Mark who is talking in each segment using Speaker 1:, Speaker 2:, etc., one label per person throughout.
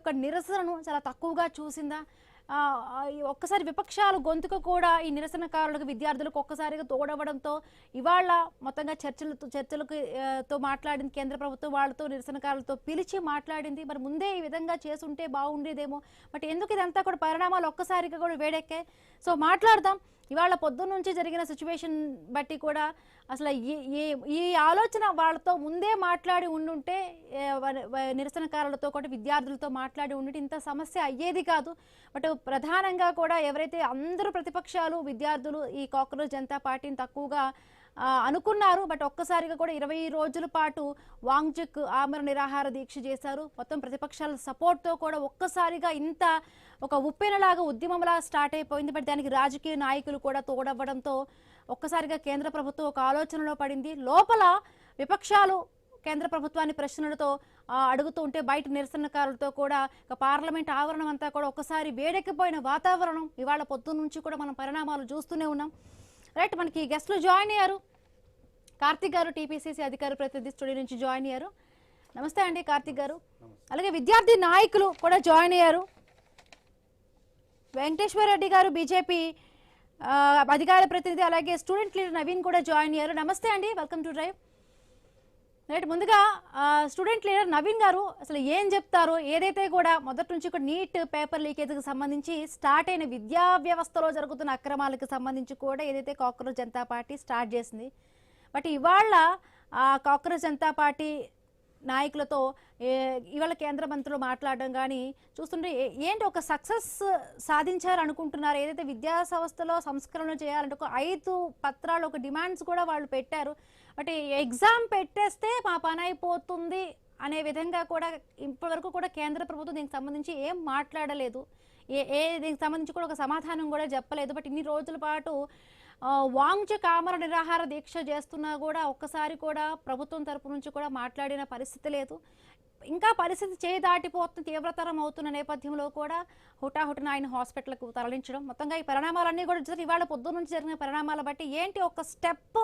Speaker 1: ఒక్క నిరసనను చాలా తక్కువగా చూసిందా? ఒక్కసారి విపక్షాలు గొంతుకు కూడా ఈ నిరసనకారులకు విద్యార్థులకు ఒక్కసారిగా తోడవడంతో ఇవాళ మొత్తంగా చర్చలకు తో మాట్లాడింది కేంద్ర ప్రభుత్వం. వాళ్ళతో నిరసనకారులతో పిలిచి మాట్లాడింది. మరి ముందే ఈ విధంగా చేసుంటే బాగుండేదేమో. బట్ ఎందుకు ఇదంతా కూడా పరిణామాలు ఒక్కసారిగా కూడా వేడెక్కాయి? సో మాట్లాడదాం. ఇవాళ పొద్దున్న నుంచి జరిగిన సిచ్యువేషన్ బట్టి కూడా అసలు ఈ ఆలోచన వాళ్ళతో ముందే మాట్లాడి ఉండుంటే, నిరసనకారులతో కూడా విద్యార్థులతో మాట్లాడి ఉండుంటే ఇంత సమస్య అయ్యేది కాదు. బట్ ప్రధానంగా కూడా ఎవరైతే అందరూ ప్రతిపక్షాలు విద్యార్థులు ఈ కాక్రోచ్ జనతా పార్టీని తక్కువగా అనుకున్నారు. బట్ ఒక్కసారిగా కూడా 20 రోజుల పాటు వాంగ్చుక్ ఆమరణ నిరాహార దీక్ష చేశారు. మొత్తం ప్రతిపక్షాల సపోర్ట్తో కూడా ఒక్కసారిగా ఇంత ఒక ఉప్పెనలాగా ఉద్యమంలా స్టార్ట్ అయిపోయింది. బట్ దానికి రాజకీయ నాయకులు కూడా తోడవ్వడంతో ఒక్కసారిగా కేంద్ర ప్రభుత్వం ఒక ఆలోచనలో పడింది. లోపల విపక్షాలు కేంద్ర ప్రభుత్వాన్ని ప్రశ్నలతో అడుగుతూ ఉంటే బయట నిరసనకారులతో కూడా పార్లమెంట్ ఆవరణం అంతా కూడా ఒక్కసారి వేడెక్కిపోయిన వాతావరణం ఇవాళ పొద్దున్న నుంచి కూడా మనం పరిణామాలు చూస్తూనే ఉన్నాం. రైట్, మనకి గెస్ట్లు జాయిన్ అయ్యారు. కార్తిక్ గారు టీపీసీసీ అధికార ప్రతినిధి స్టూడియో నుంచి జాయిన్ అయ్యారు. నమస్తే అండి కార్తిక్ గారు. అలాగే విద్యార్థి నాయకులు కూడా జాయిన్ అయ్యారు. వెంకటేశ్వర రెడ్డి గారు బీజేపీ అధికార ప్రతినిధి, అలాగే స్టూడెంట్ లీడర్ నవీన్ కూడా జాయిన్ అయ్యారు. నమస్తే అండి, వెల్కమ్ టు డ్రైవ్. రైట్, ముందుగా స్టూడెంట్ లీడర్ నవీన్ గారు అసలు ఏం చెప్తారు? ఏదైతే కూడా మొదటి నుంచి కూడా నీట్ పేపర్ లీకేజ్కి సంబంధించి స్టార్ట్ అయిన విద్యా వ్యవస్థలో జరుగుతున్న అక్రమాలకు సంబంధించి కూడా ఏదైతే కాక్రోచ్ జనతా పార్టీ స్టార్ట్ చేసింది, బట్ ఇవాళ కాక్రోచ్ జనతా పార్టీ నాయకులతో ఇవాళ కేంద్ర మంత్రులు మాట్లాడడం కానీ చూస్తుంటే ఏంటి ఒక సక్సెస్ సాధించారు అనుకుంటున్నారు? ఏదైతే విద్యా సంస్థలో సంస్కరణలు చేయాలంటే ఒక 5 పత్రాలు, ఒక డిమాండ్స్ కూడా వాళ్ళు పెట్టారు. బట్ ఎగ్జామ్ పెట్టేస్తే మా పని అయిపోతుంది అనే విధంగా కూడా ఇప్పటివరకు కూడా కేంద్ర ప్రభుత్వం దీనికి సంబంధించి ఏం మాట్లాడలేదు. దీనికి సంబంధించి కూడా ఒక సమాధానం కూడా చెప్పలేదు. బట్ ఇన్ని రోజుల పాటు వాంగ్చుక్ ఆమరణ నిరాహార దీక్ష చేస్తున్నా కూడా ఒక్కసారి కూడా ప్రభుత్వం తరపు నుంచి కూడా మాట్లాడిన పరిస్థితి లేదు. ఇంకా పరిస్థితి చేయి దాటిపోతున్న తీవ్రతరం అవుతున్న నేపథ్యంలో కూడా హుటాహుటిన ఆయన హాస్పిటల్కు తరలించడం, మొత్తంగా ఈ పరిణామాలన్నీ కూడా ఇవాళ పొద్దున్న నుంచి జరిగిన పరిణామాల బట్టి ఏంటి ఒక స్టెప్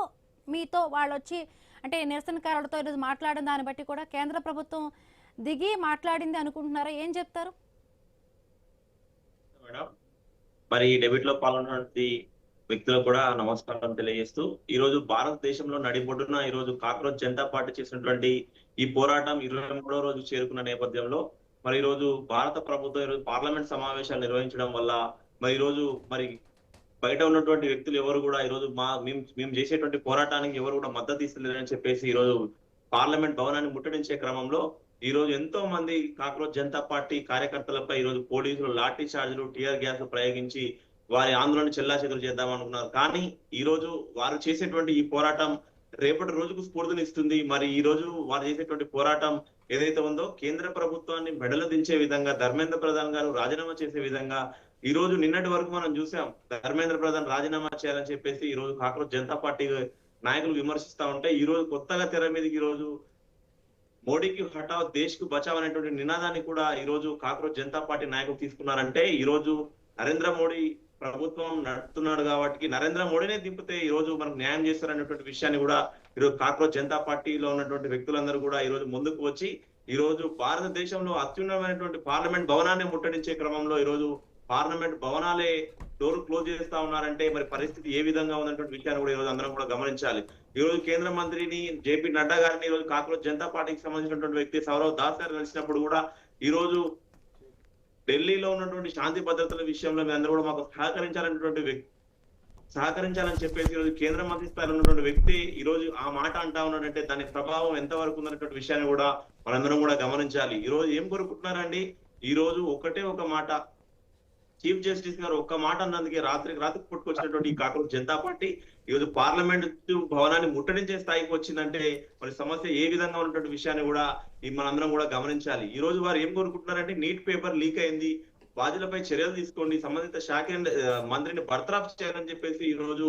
Speaker 1: మీతో వాళ్ళు వచ్చి అంటే నిరసనకారులతో ఈరోజు మాట్లాడిన దాన్ని బట్టి కూడా కేంద్ర ప్రభుత్వం దిగి మాట్లాడింది అనుకుంటున్నారా? ఏం చెప్తారు?
Speaker 2: మరి ఈ డెబిట్ లో పాల్గొన్నటువంటి వ్యక్తులకు కూడా నమస్కారం తెలియజేస్తూ, ఈ రోజు భారతదేశంలో నడిబొడ్డున ఈ రోజు కాక్రోచ్ జనతా పార్టీ చేసినటువంటి ఈ పోరాటం 23వ రోజు చేరుకున్న నేపథ్యంలో మరి ఈ రోజు భారత ప్రభుత్వం ఈరోజు పార్లమెంట్ సమావేశాలు నిర్వహించడం వల్ల మరి ఈ రోజు మరి బయట ఉన్నటువంటి వ్యక్తులు ఎవరు కూడా ఈ రోజు మేము చేసేటువంటి పోరాటానికి ఎవరు కూడా మద్దతు ఇస్తలేరని చెప్పేసి ఈ రోజు పార్లమెంట్ భవనాన్ని ముట్టడించే క్రమంలో ఈ రోజు ఎంతో మంది కాక్రోచ్ జనతా పార్టీ కార్యకర్తలపై ఈ రోజు పోలీసులు లాఠీ చార్జీలు, టియర్ గ్యాస్ ప్రయోగించి వారి ఆందోళన చెల్లాచెదురు చేద్దాం అనుకున్నారు. కానీ ఈ రోజు వారు చేసేటువంటి ఈ పోరాటం రేపటి రోజుకు స్ఫూర్తినిస్తుంది. మరి ఈ రోజు వారు చేసేటువంటి పోరాటం ఏదైతే ఉందో కేంద్ర ప్రభుత్వాన్ని మెడలు దించే విధంగా ధర్మేంద్ర ప్రధాన్ గారు రాజీనామా చేసే విధంగా ఈ రోజు నిన్నటి వరకు మనం చూసాం. ధర్మేంద్ర ప్రధాన్ రాజీనామా చేయాలని చెప్పేసి ఈ రోజు కాక్రోచ్ జనతా పార్టీ నాయకులు విమర్శిస్తా ఉంటే ఈ రోజు కొత్తగా తెర మీదకి ఈ రోజు మోడీకి హఠావ్ దేశ్ కు బచావ్ అనేటువంటి నినాదాన్ని కూడా ఈ రోజు కాక్రోచ్ జనతా పార్టీ నాయకులు తీసుకున్నారంటే ఈ రోజు నరేంద్ర మోడీ ప్రభుత్వం నడుపుతున్నాడు కాబట్టి నరేంద్ర మోడీనే దింపితే ఈ రోజు మనకు న్యాయం చేస్తారనేటువంటి విషయాన్ని కూడా ఈరోజు కాక్రోచ్ జనతా పార్టీలో ఉన్నటువంటి వ్యక్తులందరూ కూడా ఈ రోజు ముందుకు వచ్చి ఈ రోజు భారతదేశంలో అత్యున్నతమైనటువంటి పార్లమెంట్ భవనాన్ని ముట్టడించే క్రమంలో ఈ రోజు పార్లమెంట్ భవనాలే డోర్ క్లోజ్ చేస్తా ఉన్నారంటే మరి పరిస్థితి ఏ విధంగా ఉన్నటువంటి విషయాన్ని కూడా ఈ రోజు అందరం కూడా గమనించాలి. ఈ రోజు కేంద్ర మంత్రిని జేపీ నడ్డా గారిని ఈ రోజు కాక్రోచ్ జనతా పార్టీకి సంబంధించినటువంటి వ్యక్తి సౌరవ్ దాస్ గారు కలిసినప్పుడు కూడా ఈ రోజు ఢిల్లీలో ఉన్నటువంటి శాంతి భద్రతల విషయంలో మీ అందరూ కూడా మాకు సహకరించాలని చెప్పేసి ఈ రోజు కేంద్ర మంత్రి స్థాయిలో ఉన్నటువంటి వ్యక్తి ఈ రోజు ఆ మాట అంటా ఉన్నాడంటే దాని ప్రభావం ఎంతవరకు ఉందన్నటువంటి విషయాన్ని కూడా మనందరం కూడా గమనించాలి. ఈ రోజు ఏం కోరుకుంటున్నారండి? ఈ రోజు ఒకటే ఒక మాట, చీఫ్ జస్టిస్ గారు ఒక్క మాట అన్నందుకే రాత్రికి పుట్టుకొచ్చినటువంటి ఈ కాక్రోచ్ జనతా పార్టీ ఈ రోజు పార్లమెంట్ భవనాన్ని ముట్టడించే స్థాయికి వచ్చిందంటే మరి సమస్య ఏ విధంగా ఉన్నటువంటి విషయాన్ని కూడా మనందరం కూడా గమనించాలి. ఈ రోజు వారు ఏం కోరుకుంటున్నారంటే నీట్ పేపర్ లీక్ అయింది, బాధ్యులపై చర్యలు తీసుకోండి, సంబంధిత శాఖ మంత్రిని బర్తరఫ్ చేయాలని చెప్పేసి ఈ రోజు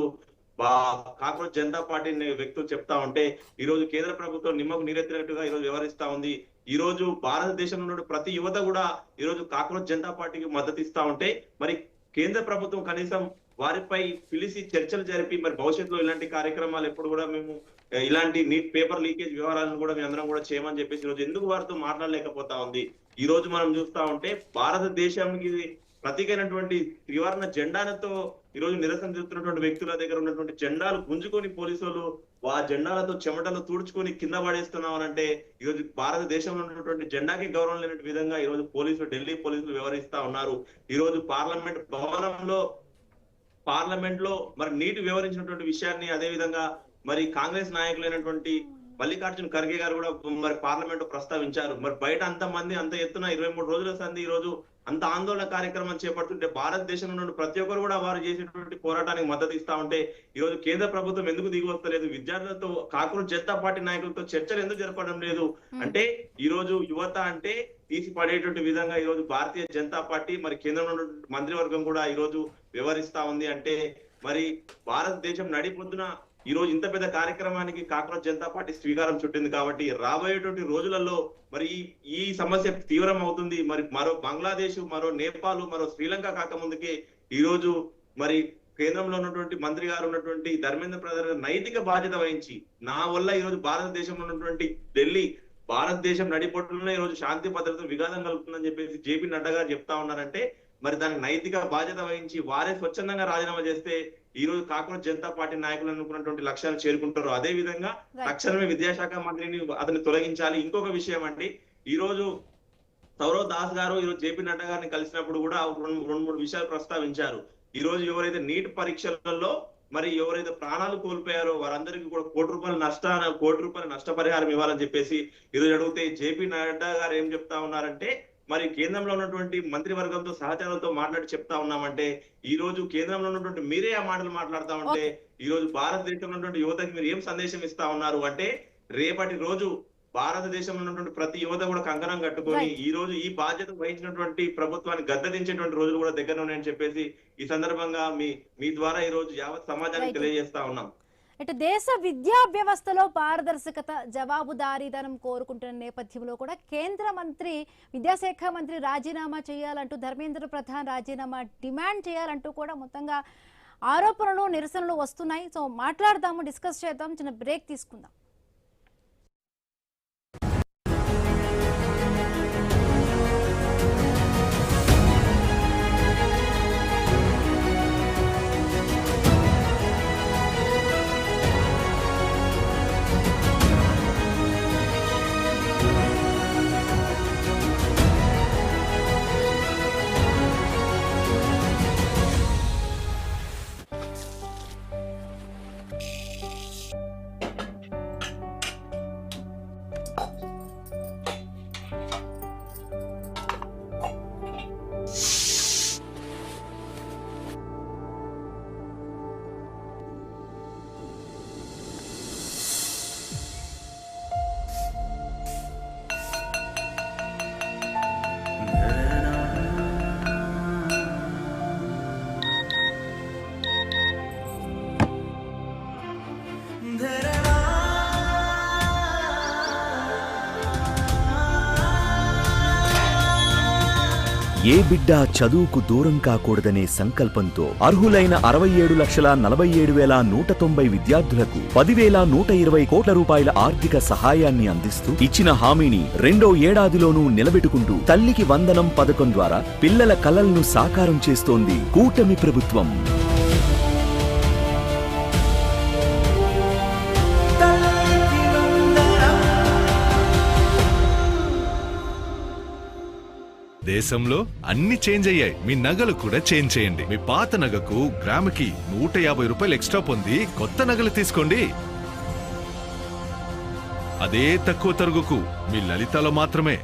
Speaker 2: కాక్రోచ్ జనతా పార్టీ వ్యక్తులు చెప్తా ఉంటే ఈ రోజు కేంద్ర ప్రభుత్వం నిమ్మకు నీరెత్తినట్టుగా ఈ రోజు వ్యవహరిస్తా ఉంది. ఈ రోజు భారతదేశంలో ఉన్న ప్రతి యువత కూడా ఈ రోజు కాక్రోచ్ జనతా పార్టీకి మద్దతు ఇస్తా ఉంటే మరి కేంద్ర ప్రభుత్వం కనీసం వారిపై పిలిచి చర్చలు జరిపి మరి భవిష్యత్తులో ఇలాంటి కార్యక్రమాలు ఎప్పుడు కూడా మేము ఇలాంటి నీట్ పేపర్ లీకేజ్ వ్యవహారాలను కూడా మేము అందరం కూడా చేయమని చెప్పేసి ఈ రోజు ఎందుకు వారితో మాట్లాడలేకపోతా ఉంది? ఈ రోజు మనం చూస్తా ఉంటే భారతదేశానికి ప్రతీకైనటువంటి త్రివర్ణ జెండాలతో ఈ రోజు నిరసన చేస్తున్నటువంటి వ్యక్తుల దగ్గర ఉన్నటువంటి జెండాలు గుంజుకొని పోలీసులు ఆ జెండాలతో చెమటలు తుడుచుకొని కింద పడేస్తున్నామనంటే ఈ రోజు భారతదేశంలో ఉన్నటువంటి జెండాకి గౌరవం లేని విధంగా ఈ రోజు పోలీసులు, ఢిల్లీ పోలీసులు వ్యవహరిస్తా ఉన్నారు. ఈ రోజు పార్లమెంట్ లో మరి నీటి వ్యవహరించినటువంటి విషయాన్ని, అదే విధంగా మరి కాంగ్రెస్ నాయకులైనటువంటి మల్లికార్జున ఖర్గే గారు కూడా మరి పార్లమెంట్ ప్రస్తావించారు. మరి బయట అంత ఎత్తున 23 రోజుల సంది ఈ రోజు అంత ఆందోళన కార్యక్రమం చేపడుతుంటే భారతదేశంలో నుండి ప్రతి ఒక్కరు కూడా వారు చేసేటువంటి పోరాటానికి మద్దతు ఇస్తా ఉంటే ఈ రోజు కేంద్ర ప్రభుత్వం ఎందుకు దిగి వస్తలేదు? విద్యార్థులతో, కాంగ్రెస్ జనతా పార్టీ నాయకులతో చర్చలు ఎందుకు జరపడం లేదు? అంటే ఈ రోజు యువత అంటే తీసి పడేటువంటి విధంగా ఈ రోజు భారతీయ జనతా పార్టీ మరి కేంద్రంలో మంత్రివర్గం కూడా ఈ రోజు వ్యవహరిస్తా ఉంది. అంటే మరి భారతదేశం నడిపొద్దున ఈ రోజు ఇంత పెద్ద కార్యక్రమానికి కాంగ్రెస్ జనతా పార్టీ శ్రీకారం చుట్టింది. కాబట్టి రాబోయేటువంటి రోజులలో మరి ఈ సమస్య తీవ్రం అవుతుంది. మరి మరో బంగ్లాదేశ్, మరో నేపాల్, మరో శ్రీలంక కాకముందుకే ఈ రోజు మరి కేంద్రంలో ఉన్నటువంటి మంత్రి గారు ఉన్నటువంటి ధర్మేంద్ర ప్రధాన్ నైతిక బాధ్యత వహించి నా వల్ల ఈ రోజు భారతదేశంలో ఉన్నటువంటి ఢిల్లీ, భారతదేశం నడిపొట్టులోనే ఈ రోజు శాంతి భద్రత విఘాతం కలుగుతుందని చెప్పేసి జేపీ నడ్డా గారు చెప్తా ఉన్నారంటే మరి దానికి నైతిక బాధ్యత వహించి వారే స్వచ్ఛందంగా రాజీనామా చేస్తే ఈ రోజు కాంగ్రెస్ జనతా పార్టీ నాయకులు అనుకున్నటువంటి లక్ష్యాలు చేరుకుంటారు. అదే విధంగా తక్షణమే విద్యాశాఖ మంత్రిని అతన్ని తొలగించాలి. ఇంకొక విషయం అండి, ఈ రోజు సౌరవ్ దాస్ గారు ఈ రోజు జేపీ నడ్డా గారిని కలిసినప్పుడు కూడా రెండు మూడు విషయాలు ప్రస్తావించారు. ఈ రోజు ఎవరైతే నీట్ పరీక్షలలో మరి ఎవరైతే ప్రాణాలు కోల్పోయారో వారందరికీ కూడా కోటి రూపాయల నష్టపరిహారం ఇవ్వాలని చెప్పేసి ఈ రోజు అడిగితే జేపీ నడ్డా గారు ఏం చెప్తా ఉన్నారంటే మరి కేంద్రంలో ఉన్నటువంటి మంత్రివర్గంతో సహచారంతో మాట్లాడి చెప్తా ఉన్నామంటే ఈ రోజు కేంద్రంలో ఉన్నటువంటి మీరే ఆ మాటలు మాట్లాడుతా ఉంటే ఈ రోజు భారతదేశంలో ఉన్నటువంటి యువతకి మీరు ఏం సందేశం ఇస్తా ఉన్నారు అంటే రేపటి రోజు భారతదేశంలో ఉన్నటువంటి ప్రతి యువత కూడా కంకణం కట్టుకొని ఈ రోజు ఈ బాధ్యత వహించినటువంటి ప్రభుత్వాన్ని గద్దెదించేటువంటి రోజులు కూడా దగ్గర ఉన్నాయని చెప్పేసి ఈ సందర్భంగా మీ ద్వారా ఈ రోజు యావత్ సమాజానికి తెలియజేస్తా ఉన్నాం.
Speaker 1: ఇటు దేశ విద్యా వ్యవస్థలో పారదర్శకత, జవాబుదారీతనం కోరుకుంటున్న నేపథ్యంలో కూడా కేంద్ర మంత్రి, విద్యాశాఖ మంత్రి రాజీనామా చేయాలంటూ, ధర్మేంద్ర ప్రధాన్ రాజీనామా డిమాండ్ చేయాలంటూ కూడా మొత్తంగా ఆరోపణలు, నిరసనలు వస్తున్నాయి. సో మాట్లాడదాము, డిస్కస్ చేద్దాం, చిన్న బ్రేక్ తీసుకుందాం.
Speaker 3: ఏ బిడ్డ చదువుకు దూరం కాకూడదనే సంకల్పంతో అర్హులైన 67,47,190 విద్యార్థులకు 10,120 కోట్ల రూపాయల ఆర్థిక సహాయాన్ని అందిస్తూ ఇచ్చిన హామీని రెండో ఏడాదిలోనూ నిలబెట్టుకుంటూ తల్లికి వందనం పథకం ద్వారా పిల్లల కలలను సాకారం చేస్తోంది కూటమి ప్రభుత్వం.
Speaker 4: దేశంలో అన్ని చేంజ్ అయ్యాయి, మీ నగలు కూడా చేంజ్ చేయండి. మీ పాత నగకు గ్రాముకి 150 రూపాయలు ఎక్స్ట్రా పొంది కొత్త నగలు తీసుకోండి. అదే తక్కువ తరుగుకు మీ లలితలో మాత్రమే.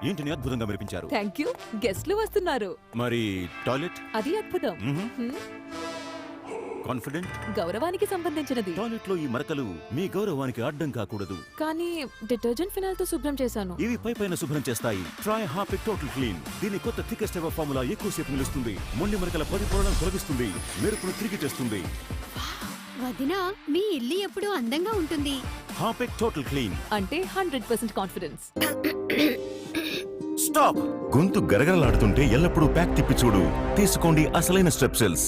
Speaker 5: ఏంటిని అద్భుతంగా మెరిపించారు.
Speaker 6: Thank you. గెస్ట్లు వస్తున్నారు.
Speaker 5: మరి టాయిలెట్?
Speaker 6: అది అద్భుతం.
Speaker 5: కాన్ఫిడెంట్?
Speaker 6: గౌరవానికి సంబంధించినది.
Speaker 5: టాయిలెట్ లో ఈ మరకలు మీ గౌరవానికి అడ్డం కాకూడదు.
Speaker 6: కానీ డిటర్జెంట్ ఫినాల్ తో శుభ్రం చేశాను.
Speaker 5: ఇవి పైపైన శుభ్రం చేస్తాయి. Try Harpic total clean. దీని కొత్త థికెస్ట్ ఎవర్ ఫార్ములా ఎక్కువసేపు నిలుస్తుంది. మొండి మరకల 10 పొరలను తొలగిస్తుంది, మెరుపును తిరిగి తెస్తుంది.
Speaker 7: వదినా, మీ ఇల్లు ఎప్పుడు అందంగా ఉంటుంది.
Speaker 5: హార్పిక్ టోటల్ క్లీన్
Speaker 6: అంటే 100% కాన్ఫిడెన్స్.
Speaker 5: స్టాప్. గొంతు గరగరలాడుతుంటే ఎల్లప్పుడూ ప్యాక్ తిప్పి చూడు. తీసుకోండి అసలైన స్ట్రెప్సిల్స్.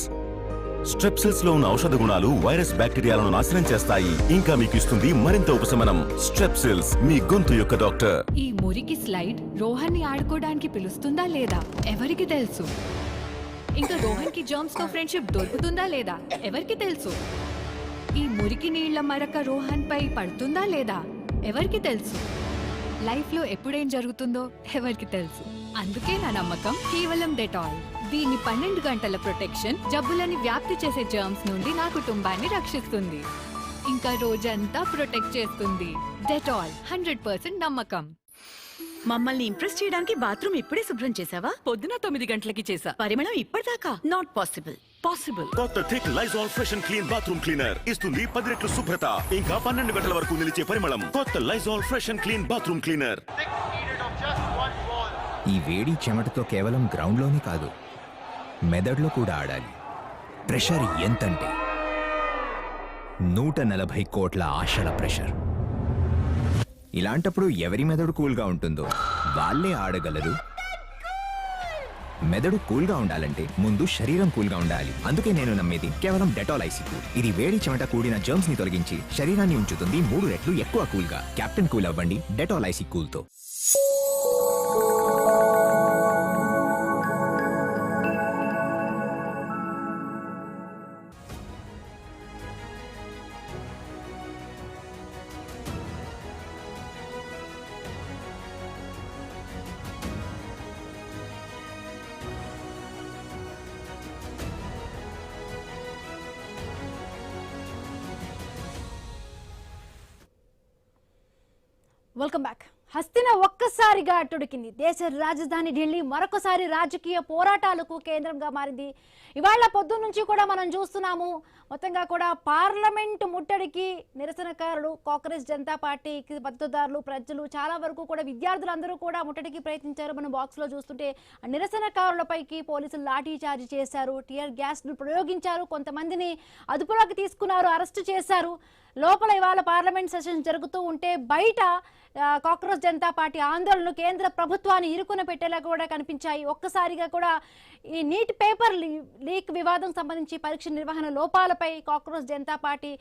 Speaker 5: స్ట్రెప్సిల్స్ లో ఉన్న ఔషధ గుణాలు వైరస్ బ్యాక్టీరియాలను నాశనం చేస్తాయి. ఇంకా మీకు ఇస్తుంది మరింత ఉపశమనం. స్ట్రెప్సిల్స్, మీ గొంతు యొక్క డాక్టర్.
Speaker 8: ఈ మురికి స్లైడ్ రోహన్ ని ఆడుకోవడానికి పిలుస్తుందా లేదా ఎవరికి తెలుసు? ఇంకా రోహన్ కి జర్మ్స్ తో ఫ్రెండ్షిప్ దొరుకుతుందా లేదా ఎవరికి తెలుసు? ఈ మురికి నీళ్ల మరక రోహన్ పై పడుతుందా లేదా ఎవరికి తెలుసు? లైఫ్ లో ఎప్పుడేం జరుగుతుందో ఎవరికి తెలుసు? అందుకే నా నమ్మకం కేవలం డెటాల్. దీని 12 గంటల ప్రొటెక్షన్ జబ్బులని వ్యాప్తి చేసే జర్మ్స్ నుండి నా కుటుంబాన్ని రక్షిస్తుంది, ఇంకా రోజంతా ప్రొటెక్ట్ చేస్తుంది. డెటాల్ 100% నమ్మకం.
Speaker 9: మమ్మల్ని ఇంప్రెస్ చేయడానికి బాత్రూమ్ ఇప్పుడే శుభ్రం చేసావా?
Speaker 6: పొద్దున 9 గంటలకి చేసా.
Speaker 9: పరిమళం ఇప్పటిదాకా? Not possible.
Speaker 6: పాసిబుల్.
Speaker 5: కొత్త thick Lizol fresh and clean bathroom cleaner ఇస్తుంది 10 రెట్లు శుభ్రత, ఇంకా 12 గంటల వరకు నిలిచే పరిమళం. కొత్త Lizol fresh and clean bathroom cleaner.
Speaker 10: ఈ వేడి చెమటతో కేవలం గ్రౌండ్లోనే కాదు, మెదడులో కూడా ఆడాలి. ప్రెషర్ ఎంతంటే 140 కోట్ల ఆశల ప్రెషర్. ఇలాంటప్పుడు ఎవరి మెదడు కూల్గా ఉంటుందో వాళ్ళే ఆడగలరు. మెదడు కూల్గా ఉండాలంటే ముందు శరీరం కూల్గా ఉండాలి. అందుకే నేను నమ్మేది కేవలం డెటాల్ ఐసీ కూల్. ఇది వేడి చెమట కూడిన జర్మ్స్ ని తొలగించి శరీరాన్ని ఉంచుతుంది 3 రెట్లు ఎక్కువ కూల్గా. కెప్టెన్ కూల్ అవ్వండి డెటాల్ ఐసీ కూల్ తో.
Speaker 1: Welcome back. హస్తిన ఒక్కసారిగా అట్టుడికింది. దేశ రాజధాని ఢిల్లీ మరొకసారి రాజకీయ పోరాటాలకు కేంద్రంగా మారింది. ఇవాళ పొద్దున్న నుంచి కూడా మనం చూస్తున్నాము, మొత్తంగా కూడా పార్లమెంటు ముట్టడికి నిరసనకారులు, కాంగ్రెస్ జనతా పార్టీకి మద్దతుదారులు, ప్రజలు, చాలా వరకు కూడా విద్యార్థులందరూ కూడా ముట్టడికి ప్రయత్నించారు. మనం బాక్స్లో చూస్తుంటే నిరసనకారులపైకి పోలీసులు లాఠీ చార్జ్ చేశారు, టియర్ గ్యాస్ను ప్రయోగించారు, కొంతమందిని అదుపులోకి తీసుకున్నారు, అరెస్టు చేశారు. లోపల ఇవాళ పార్లమెంట్ సెషన్ జరుగుతూ ఉంటే బయట కాంగ్రెస్ జనతా పార్టీ ఆందోళనలు కేంద్ర ప్రభుత్వాన్ని ఇరుకున పెట్టేలా కూడా కనిపించాయి. ఒక్కసారిగా కూడా ఈ నీట్ పేపర్ లీక్ వివాదం సంబంధించి పరీక్ష నిర్వహణ లోపాలపై కాంగ్రెస్ జనతా పార్టీ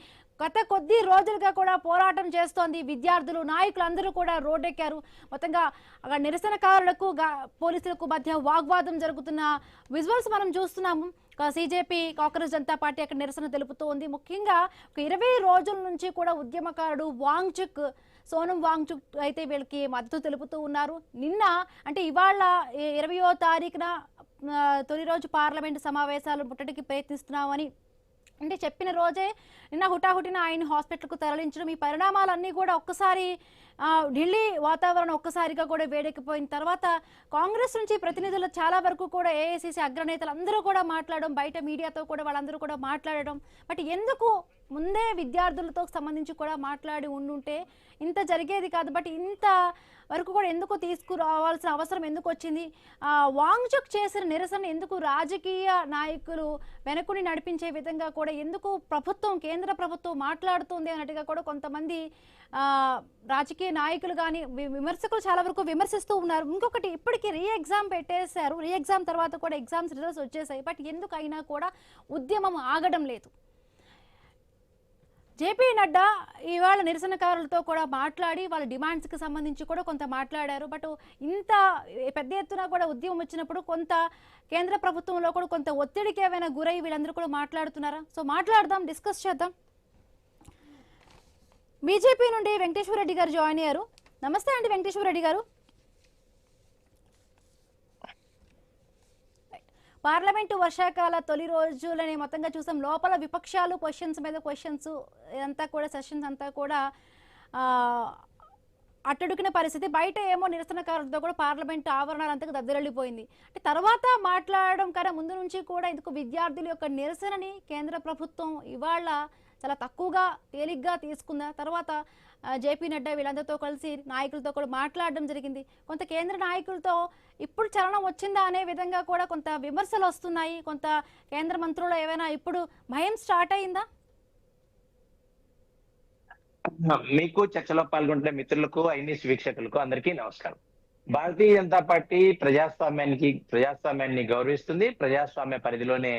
Speaker 1: గత కొద్ది రోజులుగా కూడా పోరాటం చేస్తోంది. విద్యార్థులు, నాయకులు అందరూ కూడా రోడ్డెక్కారు. మొత్తంగా అక్కడ నిరసనకారులకు పోలీసులకు మధ్య వాగ్వాదం జరుగుతున్న విజువల్స్ మనం చూస్తున్నాము. సిజేపీ, కాంగ్రెస్ జనతా పార్టీ అక్కడ నిరసన తెలుపుతూ ఉంది. ముఖ్యంగా ఒక 20 రోజుల నుంచి కూడా ఉద్యమకారుడు సోనం వాంగ్చుక్ అయితే వీళ్ళకి మద్దతు తెలుపుతూ ఉన్నారు. నిన్న అంటే ఇవాళ 20వ తారీఖున తొలి రోజు పార్లమెంటు సమావేశాలు ముట్టడికి ప్రయత్నిస్తున్నామని అంటే చెప్పిన రోజే నిన్న హుటాహుటిన ఆయన హాస్పిటల్కు తరలించడం, ఈ పరిణామాలన్నీ కూడా ఒక్కసారి ఢిల్లీ వాతావరణం ఒక్కసారిగా కూడా వేడెక్కిపోయిన తర్వాత కాంగ్రెస్ నుంచి ప్రతినిధులు చాలా వరకు కూడా ఏఐసిసి అగ్రనేతలు అందరూ కూడా మాట్లాడడం, బయట మీడియాతో కూడా వాళ్ళందరూ కూడా మాట్లాడడం. బట్ ఎందుకు ముందే విద్యార్థులతో సంబంధించి కూడా మాట్లాడి ఉండుంటే ఇంత జరిగేది కాదు. బట్ ఇంత వరకు కూడా ఎందుకు తీసుకురావాల్సిన అవసరం ఎందుకు వచ్చింది? వాంగ్చుక్ చేసిన నిరసన ఎందుకు రాజకీయ నాయకులు వెనకుని నడిపించే విధంగా కూడా ఎందుకు కేంద్ర ప్రభుత్వం మాట్లాడుతుంది అన్నట్టుగా కూడా కొంతమంది రాజకీయ నాయకులు కానీ విమర్శకులు చాలా వరకు విమర్శిస్తూ ఉన్నారు. ఇంకొకటి, ఇప్పటికీ రీ ఎగ్జామ్ పెట్టేశారు, రీ ఎగ్జామ్ తర్వాత కూడా ఎగ్జామ్స్ రిజల్ట్స్ వచ్చేసాయి. బట్ ఎందుకు అయినా కూడా ఉద్యమం ఆగడం లేదు. జేపీ నడ్డా ఇవాళ నిరసనకారులతో కూడా మాట్లాడి వాళ్ళ డిమాండ్స్కి సంబంధించి కూడా కొంత మాట్లాడారు. బట్ ఇంత పెద్ద ఎత్తున కూడా ఉద్యమం వచ్చినప్పుడు కొంత కేంద్ర ప్రభుత్వంలో కూడా కొంత ఒత్తిడికి ఏమైనా గురై వీళ్ళందరూ కూడా మాట్లాడుతున్నారా? సో మాట్లాడదాం, డిస్కస్ చేద్దాం. బీజేపీ నుండి వెంకటేశ్వర రెడ్డి గారు జాయిన్ అయ్యారు. నమస్తే అండి వెంకటేశ్వర రెడ్డి గారు. పార్లమెంటు వర్షాకాల తొలి రోజులని మొత్తంగా చూసాం. లోపల విపక్షాలు క్వశ్చన్స్ మీద క్వశ్చన్స్ అంతా కూడా సెషన్స్ అంతా కూడా అట్టడుకిన పరిస్థితి. బయట ఏమో నిరసనకారులతో కూడా పార్లమెంట్ ఆవరణాలంతా దద్దరిల్లిపోయింది. అంటే తర్వాత మాట్లాడడం కన్నా ముందు నుంచి కూడా ఎందుకు విద్యార్థుల యొక్క నిరసనని కేంద్ర ప్రభుత్వం ఇవాళ చాలా తక్కువగా తేలిగ్గా తీసుకుందా? తర్వాత జేపీ నడ్డా వీళ్ళందరితో కలిసి నాయకులతో కూడా మాట్లాడడం జరిగింది. కొంత కేంద్ర నాయకులతో ఇప్పుడు చలనం వచ్చిందా అనే విధంగా కూడా కొంత విమర్శలు వస్తున్నాయి. కొంత కేంద్ర మంత్రులు ఏమైనా ఇప్పుడు భయం స్టార్ట్ అయిందా?
Speaker 11: మీకు చర్చలో పాల్గొంటున్న మిత్రులకు, ఐన్యూస్ వీక్షకులకు అందరికీ నమస్కారం. భారతీయ జనతా పార్టీ ప్రజాస్వామ్యాన్ని గౌరవిస్తుంది. ప్రజాస్వామ్య పరిధిలోనే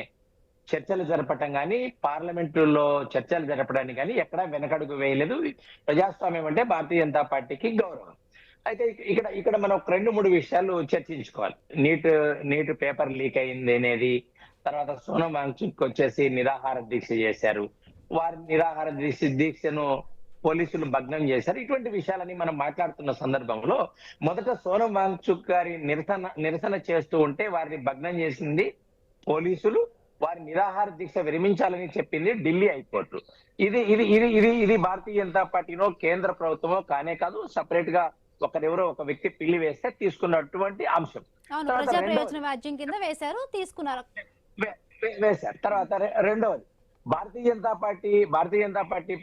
Speaker 11: చర్చలు జరపటం కానీ పార్లమెంటులో చర్చలు జరపడానికి కానీ ఎక్కడా వెనకడుగు వేయలేదు. ప్రజాస్వామ్యం అంటే భారతీయ జనతా పార్టీకి గౌరవం. అయితే ఇక్కడ మనం 2-3 విషయాలు చర్చించుకోవాలి. నీట్ పేపర్ లీక్ అయింది అనేది, తర్వాత సోనం వాంగ్చుక్ వచ్చేసి నిరాహార దీక్ష చేశారు, వారి నిరాహార దీక్షను పోలీసులు భగ్నం చేశారు. ఇటువంటి విషయాలని మనం మాట్లాడుతున్న సందర్భంలో మొదట సోనం వాంగ్చుక్ గారి నిరసన చేస్తూ ఉంటే వారిని భగ్నం చేసింది పోలీసులు, వారి నిరాహార దీక్ష విరమించాలని చెప్పింది ఢిల్లీ హైకోర్టు. ఇది భారతీయ జనతా పార్టీనో కేంద్ర ప్రభుత్వమో కానే కాదు, సపరేట్ గా ఒకరెవరో ఒక వ్యక్తి పిల్లి వేస్తే తీసుకున్నటువంటి అంశం. వేశారు. తర్వాత రెండవది భారతీయ జనతా పార్టీ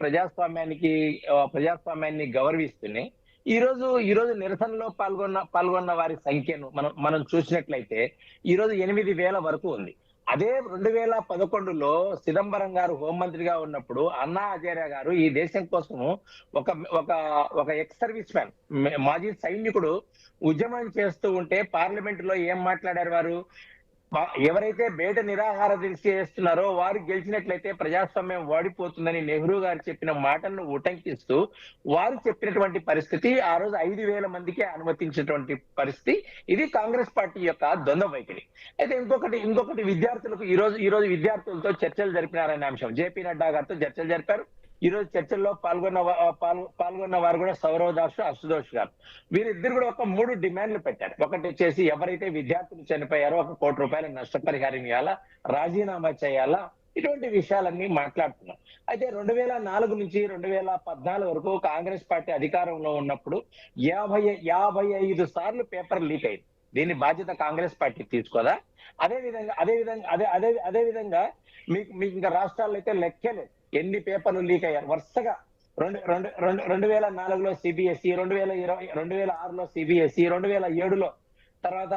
Speaker 11: ప్రజాస్వామ్యాన్ని గౌరవిస్తూనే ఈ రోజు నిరసనలో పాల్గొన్న వారి సంఖ్యను మనం చూసినట్లయితే ఈ రోజు 8,000 వరకు ఉంది. అదే 2011లో చిదంబరం గారు హోంమంత్రిగా ఉన్నప్పుడు అన్నా హజారే గారు ఈ దేశం కోసము ఒక ఎక్స్ సర్వీస్ మ్యాన్, మాజీ సైనికుడు ఉద్యమం చేస్తూ ఉంటే పార్లమెంట్ లో ఏం మాట్లాడారు వారు? ఎవరైతే బయట నిరాహార దీక్ష చేస్తున్నారో వారు గెలిచినట్లయితే ప్రజాస్వామ్యం వాడిపోతుందని నెహ్రూ గారు చెప్పిన మాటలను ఉటంకిస్తూ వారు చెప్పినటువంటి పరిస్థితి, ఆ రోజు 5,000 మందికే అనుమతించినటువంటి పరిస్థితి. ఇది కాంగ్రెస్ పార్టీ యొక్క ద్వంద్వ వైఖరి. అయితే ఇంకొకటి విద్యార్థులకు ఈ రోజు విద్యార్థులతో చర్చలు జరిపినారనే అంశం. జేపీ నడ్డా గారితో చర్చలు జరిపారు. ఈ రోజు చర్చల్లో పాల్గొన్న వారు కూడా సౌరవ్ దాస్, అశుతోష్ గారు, వీరిద్దరు కూడా ఒక 3 డిమాండ్లు పెట్టారు. ఒకటి వచ్చేసి ఎవరైతే విద్యార్థులు చనిపోయారో 1 కోటి రూపాయల నష్టపరిహారం ఇవ్వాలా, రాజీనామా చేయాలా, ఇటువంటి విషయాలన్నీ మాట్లాడుతున్నాం. అయితే 2004 నుంచి 2014 వరకు కాంగ్రెస్ పార్టీ అధికారంలో ఉన్నప్పుడు 55 సార్లు పేపర్ లీక్ అయింది. దీని బాధ్యత కాంగ్రెస్ పార్టీ తీసుకోదా? అదే విధంగా మీకు ఇంకా రాష్ట్రాల్లో అయితే లెక్కలేదు ఎన్ని పేపర్లు లీక్ అయ్యారు. వరుసగా 2004లో సిబిఎస్ఈ, 2006లో సిబిఎస్ఈ, 2007లో తర్వాత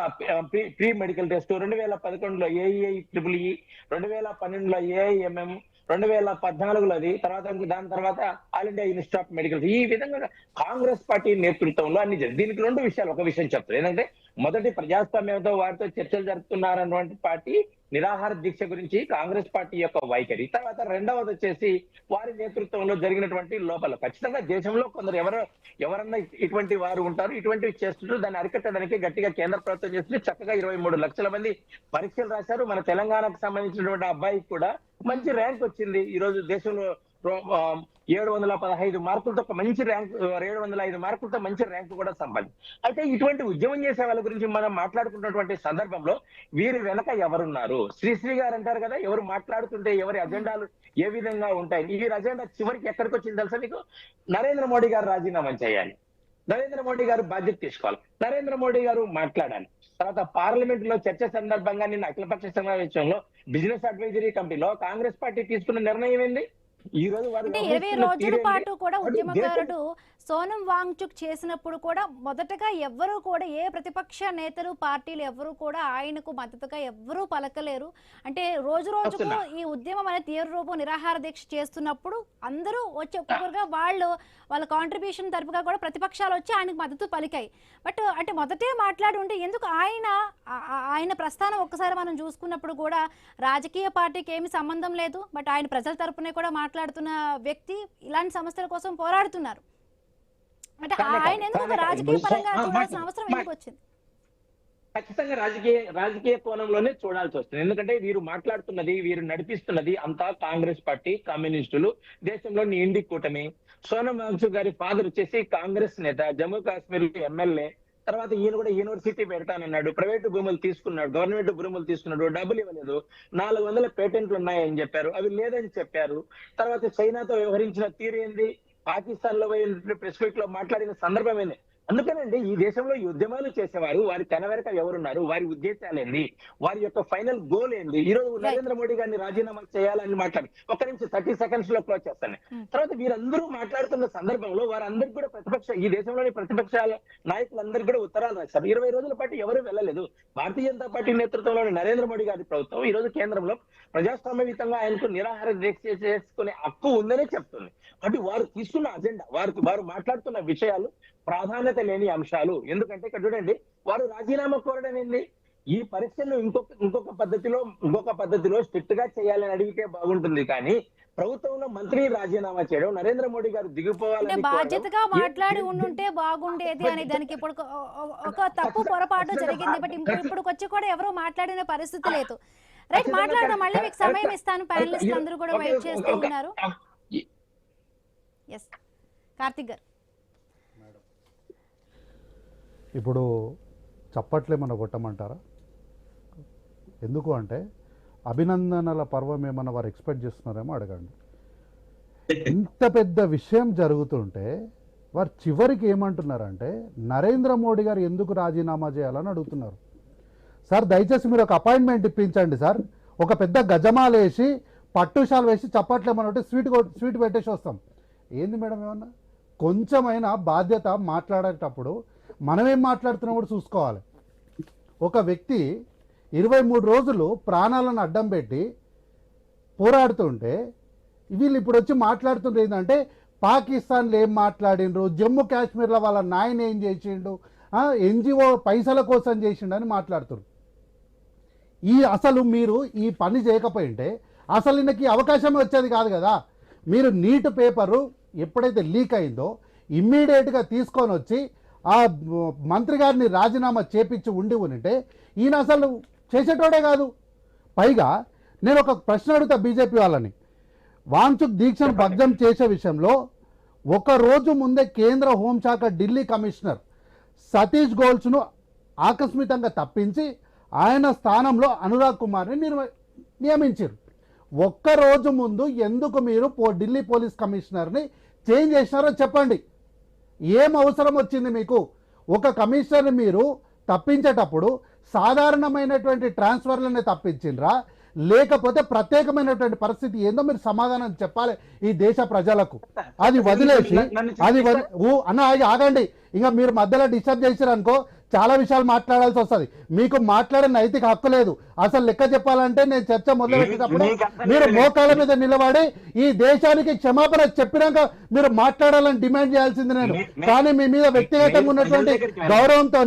Speaker 11: ప్రీ మెడికల్ టెస్ట్, 2011లో ఏఈఐ ట్రిపుల్ఈ, 2012లో ఏఐఎంఎం, 2014లో అది, దాని తర్వాత all India institute of medical. ఈ విధంగా కాంగ్రెస్ పార్టీ నేతృత్వంలో అన్ని జరిగింది. దీనికి 2 విషయాలు. ఒక విషయం చెప్తారు ఏంటంటే, మొదటి ప్రజాస్వామ్యంతో వారితో చర్చలు జరుపుతున్నారన్నటువంటి పార్టీ నిరాహార దీక్ష గురించి కాంగ్రెస్ పార్టీ యొక్క వైఖరి. తర్వాత రెండవది వచ్చేసి వారి నేతృత్వంలో జరిగినటువంటి లోపల. ఖచ్చితంగా దేశంలో కొందరు ఎవరన్నా ఇటువంటి వారు ఉంటారు, ఇటువంటివి చేస్తుంటారు. దాన్ని అరికట్టడానికి గట్టిగా కేంద్ర ప్రభుత్వం చేస్తుంది. చక్కగా 23 లక్షల మంది పరీక్షలు రాశారు. మన తెలంగాణకు సంబంధించినటువంటి అబ్బాయికి కూడా మంచి ర్యాంక్ వచ్చింది. ఈ రోజు దేశంలో 715 మార్కులతో ఒక మంచి ర్యాంక్, 705 మార్కులతో మంచి ర్యాంకు కూడా సంపాదించింది. అయితే ఇటువంటి ఉద్యమం చేసే వాళ్ళ గురించి మనం మాట్లాడుకున్నటువంటి సందర్భంలో వీరి వెనక ఎవరున్నారు? శ్రీశ్రీ గారు అంటారు కదా, ఎవరు మాట్లాడుతుంటే ఎవరి అజెండాలు ఏ విధంగా ఉంటాయి. వీరి అజెండా చివరికి ఎక్కడికి వచ్చింది తెలుసా మీకు? నరేంద్ర మోడీ గారు రాజీనామా చేయాలి, నరేంద్ర మోడీ గారు బాధ్యత తీసుకోవాలి, నరేంద్ర మోడీ గారు మాట్లాడాలి. తర్వాత పార్లమెంట్ లో చర్చ సందర్భంగా నిన్న అఖిలపక్ష సమావేశంలో బిజినెస్ అడ్వైజరీ కమిటీలో కాంగ్రెస్ పార్టీ తీసుకున్న నిర్ణయం ఏంది? ఈ రోజు
Speaker 1: 20 రోజుల పాటు కూడా ఉద్యమకారుడు సోనం వాంగ్చుక్ చేసినప్పుడు కూడా మొదటగా ఎవ్వరూ కూడా, ఏ ప్రతిపక్ష నేతలు పార్టీలు ఎవరు కూడా ఆయనకు మద్దతుగా ఎవ్వరూ పలకలేరు. అంటే రోజు రోజుకు ఈ ఉద్యమం అనేది తీవ్ర రూపం నిరాహార దీక్ష చేస్తున్నప్పుడు అందరూ వచ్చి ఒక్కొక్కరుగా వాళ్ళ కాంట్రిబ్యూషన్ తరపుగా కూడా ప్రతిపక్షాలు వచ్చి ఆయనకు మద్దతు పలికాయి. బట్ అంటే మొదటే మాట్లాడి ఉంటే ఎందుకు ఆయన ప్రస్థానం ఒక్కసారి మనం చూసుకున్నప్పుడు కూడా రాజకీయ పార్టీకి ఏమి సంబంధం లేదు, బట్ ఆయన ప్రజల తరపునే కూడా మాట్లాడుతున్న వ్యక్తి ఇలాంటి సమస్యల కోసం పోరాడుతున్నారు. అంటే ఆయన ఎందుకు రాజకీయ పరంగా చూడాల్సిన అవసరం ఎందుకు వచ్చింది?
Speaker 11: ఖచ్చితంగా రాజకీయ కోణంలోనే చూడాల్సి వస్తుంది. ఎందుకంటే వీరు మాట్లాడుతున్నది, వీరు నడిపిస్తున్నది అంతా కాంగ్రెస్ పార్టీ, కమ్యూనిస్టులు, దేశంలోని ఇండి కూటమి. సోనం వాంగ్చుక్ గారి ఫాదర్ వచ్చేసి కాంగ్రెస్ నేత, జమ్మూ కాశ్మీర్ ఎమ్మెల్యే. తర్వాత ఈయన కూడా యూనివర్సిటీ పెడతానన్నాడు, ప్రైవేటు భూములు తీసుకున్నాడు, గవర్నమెంట్ భూములు తీసుకున్నాడు, డబ్బులు ఇవ్వలేదు. 400 పేటెంట్లు ఉన్నాయని చెప్పారు, అవి లేదని చెప్పారు. తర్వాత చైనాతో వ్యవహరించిన తీరు ఏంది? పాకిస్తాన్ లో ప్రెస్ మీట్ లో మాట్లాడిన సందర్భం ఏంది? అందుకనండి ఈ దేశంలో ఈ ఉద్యమాలు చేసేవారు, వారి తెన వెనక ఎవరున్నారు, వారి ఉద్దేశాలు ఏంది, వారి యొక్క ఫైనల్ గోల్ ఏంది? ఈ రోజు నరేంద్ర మోడీ గారిని రాజీనామా చేయాలని మాట్లాడి 30 సెకండ్స్ లో క్లోజ్ చేస్తాను. తర్వాత వీరందరూ మాట్లాడుతున్న సందర్భంలో వారందరికీ కూడా ఈ దేశంలోని ప్రతిపక్షాల నాయకులందరికీ కూడా ఉత్తరాలు రాశారు. 20 రోజుల పాటు ఎవరు వెళ్ళలేదు. భారతీయ జనతా పార్టీ నేతృత్వంలోని నరేంద్ర మోడీ గారి ప్రభుత్వం ఈ రోజు కేంద్రంలో ప్రజాస్వామ్యయుతంగా ఆయనకు నిరాహార దీక్ష చేసుకునే హక్కు ఉందనే చెప్తుంది. అంటే వారు తీసుకున్న అజెండా, వారు మాట్లాడుతున్న విషయాలు ప్రాధాన్యత లేని అంశాలు. ఎందుకంటే ఇక్కడ చూడండి, వారు రాజీనామా కోరడం ఏంది? ఈ పరీక్షలు ఇంకొక పద్ధతిలో స్ట్రిక్ట్ గా చేయాలని అడిగితే బాగుంటుంది. కానీ ప్రభుత్వంలో మంత్రి రాజీనామా చేయడం, నరేంద్ర మోడీ గారు దిగిపోవాలని
Speaker 1: బాధ్యతగా మాట్లాడి ఉండుంటే బాగుండేది అని దానికి ఇప్పుడు ఒక తప్పు పొరపాటు జరిగింది. బట్ ఇప్పుడు వచ్చి కూడా ఎవరు మాట్లాడిన పరిస్థితి లేదు. రైట్, మాట్లాడడం. మళ్ళీ మీకు సమయం ఇస్తాను. ప్యానలిస్ట్ అందరూ కూడా వెయిట్ చేస్తూ ఉన్నారు. ఎస్, కార్తిక్ గారు.
Speaker 12: ఇప్పుడు చప్పట్లేమన్నా కొట్టమంటారా? ఎందుకు అంటే అభినందనల పర్వం ఏమన్నా వారు ఎక్స్పెక్ట్ చేస్తున్నారేమో అడగండి. ఇంత పెద్ద విషయం జరుగుతుంటే వారు చివరికి ఏమంటున్నారంటే నరేంద్ర మోడీ గారు ఎందుకు రాజీనామా చేయాలని అడుగుతున్నారు. సార్ దయచేసి మీరు ఒక అపాయింట్మెంట్ ఇప్పించండి సార్. ఒక పెద్ద గజమాల వేసి పట్టుషాలు వేసి చప్పట్లేమన్నట్టు స్వీట్ పెట్టేసి వస్తాం. ఏంది మేడం ఏమన్నా కొంచెమైనా బాధ్యత మాట్లాడేటప్పుడు మనమేం మాట్లాడుతున్నా కూడా చూసుకోవాలి. ఒక వ్యక్తి 23 రోజులు ప్రాణాలను అడ్డం పెట్టి పోరాడుతుంటే వీళ్ళు ఇప్పుడు వచ్చి మాట్లాడుతుంటే ఏంటంటే పాకిస్తాన్లో ఏం మాట్లాడిండ్రు, జమ్మూ కాశ్మీర్లో వాళ్ళ నాయన ఏం చేసిండు, ఎన్జిఓ పైసల కోసం చేసిండు అని మాట్లాడుతున్నారు. అసలు మీరు ఈ పని చేయకపోయింటే అసలు ఈయనకి అవకాశం వచ్చేది కాదు కదా. మీరు నీట్ పేపరు ఎప్పుడైతే లీక్ అయిందో ఇమ్మీడియట్గా తీసుకొని వచ్చి ఆ మంత్రి గారిని రాజీనామా చేపించి ఉంటే ఈయన అసలు చేసేటోడే కాదు. పైగా నేను ఒక ప్రశ్న అడుగుతా బీజేపీ వాళ్ళని. వాంఛుక్ దీక్షను భగ్నం చేసే విషయంలో ఒక రోజు ముందే కేంద్ర హోంశాఖ ఢిల్లీ కమిషనర్ సతీష్ గోల్స్ను ఆకస్మికంగా తప్పించి ఆయన స్థానంలో అనురాగ్ కుమార్ని నియమించారు. ఒక్కరోజు ముందు ఎందుకు మీరు ఢిల్లీ పోలీస్ కమిషనర్ని చేంజ్ చేసినారో చెప్పండి. ఏం అవసరం వచ్చింది మీకు? ఒక కమిషనర్ని మీరు తప్పించేటప్పుడు సాధారణమైనటువంటి ట్రాన్స్ఫర్లనే తప్పించిండ్రా, లేకపోతే ప్రత్యేకమైనటువంటి పరిస్థితి ఏందో మీరు సమాధానం చెప్పాలి ఈ దేశ ప్రజలకు. అది వదిలేసి ఆగండి. ఇంకా మీరు మధ్యలో డిస్టర్బ్ చేశారనుకో చాలా విషయాలు మాట్లాడాల్సి వస్తుంది. మీకు మాట్లాడే నైతిక హక్కు లేదు. అసలు లెక్క చెప్పాలంటే నేను చర్చ మొదలుపెట్టేటప్పుడు మీరు మోకాళ్ళ మీద నిలబడి ఈ దేశానికి క్షమాపణ చెప్పినాక మీరు మాట్లాడాలని డిమాండ్ చేయాల్సింది నేను. కానీ మీ మీద వ్యక్తిగతంగా ఉన్నటువంటి గౌరవంతో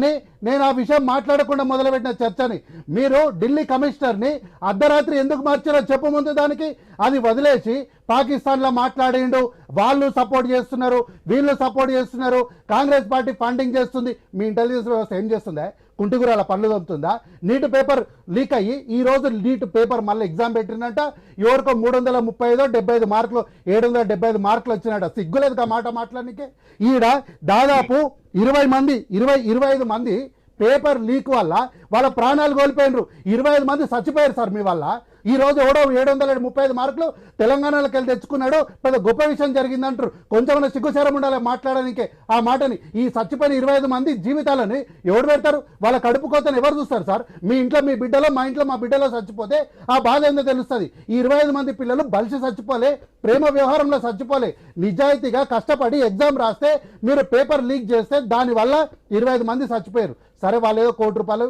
Speaker 12: నేను ఆ విషయం మాట్లాడకుండా మొదలుపెట్టిన చర్చని మీరు ఢిల్లీ కమిషనర్ని అర్ధరాత్రి ఎందుకు మార్చారో చెప్పు ముందు దానికి. అది వదిలేసి పాకిస్తాన్లో మాట్లాడిండు, వాళ్ళు సపోర్ట్ చేస్తున్నారు, వీళ్ళు సపోర్ట్ చేస్తున్నారు, కాంగ్రెస్ పార్టీ ఫండింగ్ చేస్తుంది. మీ ఇంటెలిజెన్స్ వ్యవస్థ ఏం చేస్తుందా? కుంటిగురాల పనులు దొరుకుతుందా? నీట్ పేపర్ లీక్ అయ్యి ఈ రోజు నీట్ పేపర్ మళ్ళీ ఎగ్జామ్ పెట్టిందంట. ఎవరికో 335 75 మార్కులు 775 మార్కులు వచ్చినట్ట. సిగ్గులేదు మాట మాట్లాడడానికి. ఈడ దాదాపు 25 మంది పేపర్ లీక్ వల్ల వాళ్ళ ప్రాణాలు కోల్పోయినరు. 25 మంది చచ్చిపోయారు సార్ మీ వల్ల. ఈ రోజు ఎవడో 735 మార్కులు తెలంగాణలోకి వెళ్ళి తెచ్చుకున్నాడు, పెద్ద గొప్ప విషయం జరిగిందంటారు. కొంచెం సిగ్గుచారం ఉండాలి మాట్లాడడానికి ఆ మాటని. ఈ చచ్చిపోయిన 25 మంది జీవితాలని ఎవరు పెడతారు? వాళ్ళ కడుపు కోతను ఎవరు చూస్తారు సార్? మీ ఇంట్లో మీ బిడ్డలో, మా ఇంట్లో మా బిడ్డలో చచ్చిపోతే ఆ బాధ ఏందో తెలుస్తుంది. ఈ 25 మంది పిల్లలు బలిసి చచ్చిపోలే, ప్రేమ వ్యవహారంలో చచ్చిపోలే. నిజాయితీగా కష్టపడి ఎగ్జామ్ రాస్తే మీరు పేపర్ లీక్ చేస్తే దానివల్ల 25 మంది చచ్చిపోయారు. సరే, వాళ్ళు ఏదో 1 కోటి రూపాయలు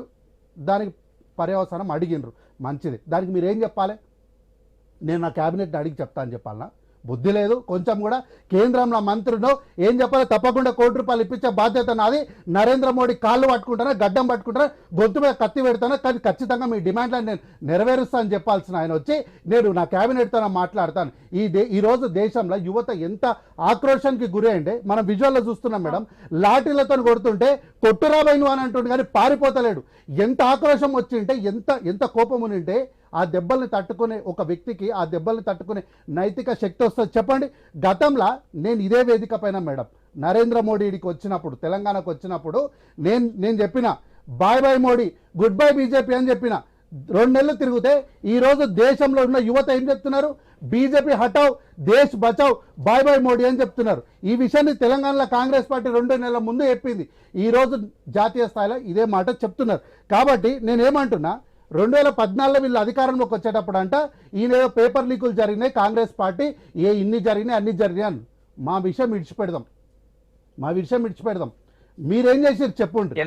Speaker 12: దానికి పర్యవసానం అడిగినరు, మంచిది. దానికి మీరు ఏం చెప్పాలి? నేను నా క్యాబినెట్ని అడిగి చెప్తాను చెప్పాలన్నా? బుద్ధి లేదు కొంచెం కూడా. కేంద్రంలో మంత్రులు ఏం చెప్పాలి? తప్పకుండా 1 కోటి రూపాయలు ఇప్పించే బాధ్యత నాది. నరేంద్ర మోడీ కాళ్ళు పట్టుకుంటానా, గడ్డం పట్టుకుంటానా, గొంతు మీద కత్తి పెడతానా, కానీ ఖచ్చితంగా మీ డిమాండ్లను నేను నెరవేరుస్తాను చెప్పాల్సిన ఆయన వచ్చి నేను నా క్యాబినెట్తో మాట్లాడతాను. ఈరోజు దేశంలో యువత ఎంత ఆక్రోషానికి గురి అయింది మనం విజువల్లో చూస్తున్నాం మేడం. లాఠీలతో కొడుతుంటే కొట్టురాబోయిను అని అంటుండే కానీ పారిపోతలేడు. ఎంత ఆక్రోషం వచ్చింటే, ఎంత కోపం ఉనింటే ఆ దెబ్బల్ని తట్టుకునే ఒక వ్యక్తికి ఆ దెబ్బల్ని తట్టుకునే నైతిక శక్తి వస్తుంది చెప్పండి. గతంలో నేను ఇదే వేదిక పైన మేడం నరేంద్ర మోడీకి వచ్చినప్పుడు, తెలంగాణకు వచ్చినప్పుడు నేను చెప్పిన bye bye Modi, good bye BJP అని చెప్పిన. 2 నెలలు తిరిగితే ఈరోజు దేశంలో ఉన్న యువత ఏం చెప్తున్నారు? బీజేపీ హటావ్, దేశ్ బచావ్, బాయ్ బాయ్ మోడీ అని చెప్తున్నారు. ఈ విషయాన్ని తెలంగాణలో కాంగ్రెస్ పార్టీ 2 నెలల ముందు చెప్పింది. ఈరోజు జాతీయ స్థాయిలో ఇదే మాట చెప్తున్నారు. కాబట్టి నేనేమంటున్నా, 2014లో వీళ్ళు అధికారంలోకి వచ్చేటప్పుడు అంట ఈయన పేపర్ లీకులు జరిగినాయి, కాంగ్రెస్ పార్టీ ఇన్ని జరిగినాయి అన్ని జరిగినాయి అని. మా విషయం విడిచిపెడదాం. మీరేం చేసారు చెప్పుండ్రి.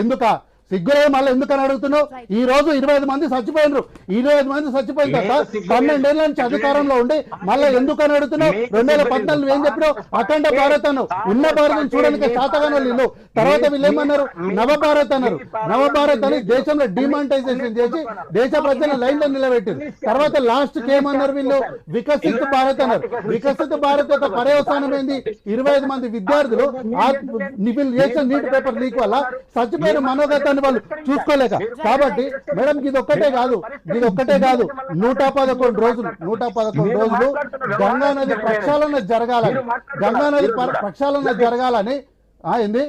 Speaker 12: ఎందుక సిగ్గులేదు మళ్ళీ ఎందుకని అడుగుతున్నావు? ఈ రోజు 25 మంది చచ్చిపోయినరు. 25 మంది చచ్చిపోయిన తర్వాత 12 ఏళ్ల నుంచి అధికారంలో ఉండి మళ్ళీ ఎందుకని అడుగుతున్నావు? 2014 ఏం చెప్పినావు? అఖండ భారత్ అన్నావు. ఉన్న భారతం చూడడానికి శాతగానో వీళ్ళు. తర్వాత వీళ్ళు ఏమన్నారు? నవభారత్ అన్నారు. నవభారత్ అని దేశంలో డిమానిటైజేషన్ చేసి దేశ ప్రజల లైన్ లో నిలబెట్టింది. తర్వాత లాస్ట్ కి ఏమన్నారు వీళ్ళు? వికసిత్ భారత్ అన్నారు. వికసిత్ భారత్ యొక్క పర్యవసానం ఏంది? 25 మంది విద్యార్థులు వీళ్ళు చేసిన నీటి పేపర్ లీక్ వల్ల చచ్చిపోయిన మనోగతాన్ని వాళ్ళు చూసుకోలేక. కాబట్టి మేడం ఇది ఒక్కటే కాదు 111 రోజులు గంగా నది ప్రక్షాళన జరగాలని ఏంది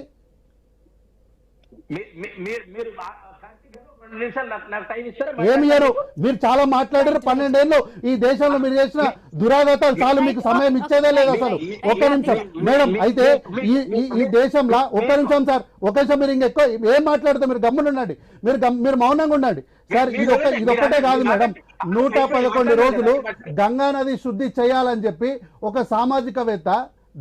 Speaker 12: ఏమి ఇయ్యరు? మీరు చాలా మాట్లాడారు. 12 ఏళ్ళు ఈ దేశంలో మీరు చేసిన దురాగతాలు చాలు, మీకు సమయం ఇచ్చేదే లేదు అసలు. ఒక్క నిమిషం మేడం, అయితే ఈ దేశంలో ఒక్క నిమిషం సార్, ఒక్క నిమిషం మీరు ఇంకెక్కువ ఏం మాట్లాడితే మీరు గమ్మునుండండి, మీరు మౌనంగా ఉండండి సార్. ఇదొక్కటే కాదు మేడం, 111 రోజులు గంగా నది శుద్ధి చేయాలని చెప్పి ఒక సామాజికవేత్త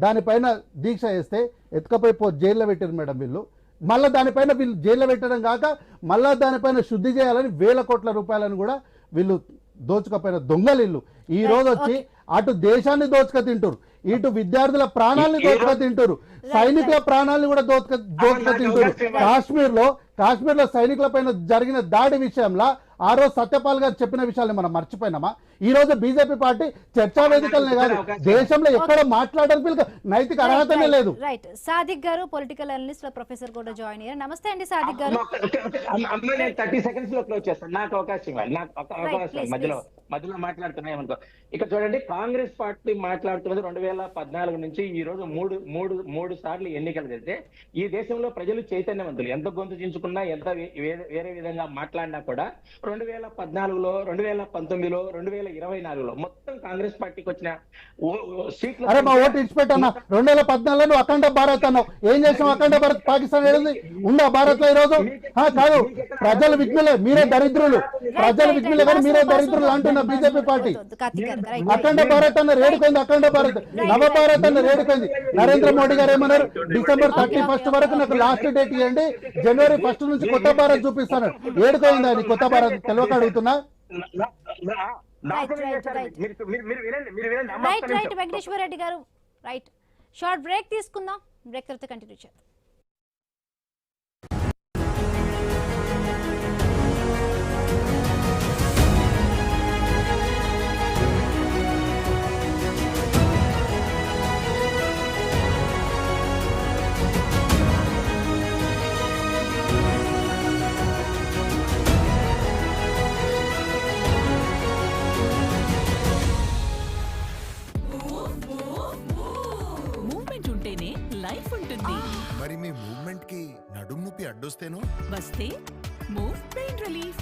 Speaker 12: దానిపైన దీక్ష చేస్తే ఎత్తుకపోయి జైల్లో పెట్టారు మేడం వీళ్ళు. మళ్ళీ దానిపైన వీళ్ళు జైల్లో పెట్టడం కాక మళ్ళా దానిపైన శుద్ధి చేయాలని వేల కోట్ల రూపాయలను కూడా వీళ్ళు దోచుకపోయిన దొంగలు. ఈ రోజు వచ్చి అటు దేశాన్ని దోచుక తింటారు, ఇటు విద్యార్థుల ప్రాణాలను దోచుక తింటారు, సైనికుల ప్రాణాలను కూడా దోచుక తింటారు. కాశ్మీర్లో సైనికుల పైన జరిగిన దాడి విషయంలో ఆ రోజు సత్యపాల్ గారు చెప్పిన విషయాన్ని మనం మర్చిపోయినామా? ఈ రోజు బీజేపీ పార్టీ చర్చా వేదికలనే కాదు దేశంలో ఎక్కడ మాట్లాడడానికి నైతిక అర్హతనే లేదు.
Speaker 1: రైట్, సాదిక్ గారు పొలిటికల్ అనలిస్ట్ ప్రొఫెసర్ కూడా జాయిన్ అయ్యారు. నమస్తే అండి సాదిక్ గారు.
Speaker 11: 30 సెకండ్స్ లో క్లోజ్ చేస్తాను, నాకు అవకాశం ఇవ్వాలి. మధ్యలో మాట్లాడుతున్నాయి అనుకో. ఇక చూడండి, కాంగ్రెస్ పార్టీ మాట్లాడుతున్నది 2014 నుంచి ఈ రోజు మూడు సార్లు ఎన్నికలు జరిగితే ఈ దేశంలో ప్రజలు చైతన్యవంతులు. ఎంత గొంతు చించుకున్నా, ఎంత వేరే విధంగా మాట్లాడినా కూడా 2014లో, 2019లో, 2024లో మొత్తం కాంగ్రెస్ పార్టీకి వచ్చిన సీట్లు.
Speaker 12: అరే మా ఓటు ఇచ్చిపెట్టి అన్న, 2014లో అఖండ భారత్ అన్నావు. ఏం చేసాం? అఖండ భారత్ పాకిస్తాన్ ఏది ఉందా భారత్ లో ఈ రోజు? కాదు, ప్రజలు విఘ్నులే, మీరే దరిద్రులు. ప్రజలు విఘ్నులే కానీ మీరే దరిద్రులు అంటున్న బీజేపీ పార్టీ. అఖండ భారత్ అన్న రేడుకైంది, అఖండ భారత్ నవభారత్ అన్న రేడుకైంది. నరేంద్ర మోడీ గారు ఏమన్నారు? December 31 వరకు నాకు లాస్ట్ డేట్ ఇవ్వండి, January 1 నుంచి కొత్త భారత్ చూపిస్తాను. ఏడుకైంది అని కొత్త భారత్ తెలియక అడుగుతున్నా.
Speaker 1: వెంకటేశ్వర రెడ్డి గారు రైట్, షార్ట్ బ్రేక్ తీసుకుందాం. బ్రేక్ తర్వాత కంటిన్యూ చేద్దాం.
Speaker 13: మరి మీ మూవ్మెంట్ కి నడుము నొప్పి అడ్డొస్తేనో
Speaker 9: వస్తే మూవ్ పెయిన్ రిలీఫ్.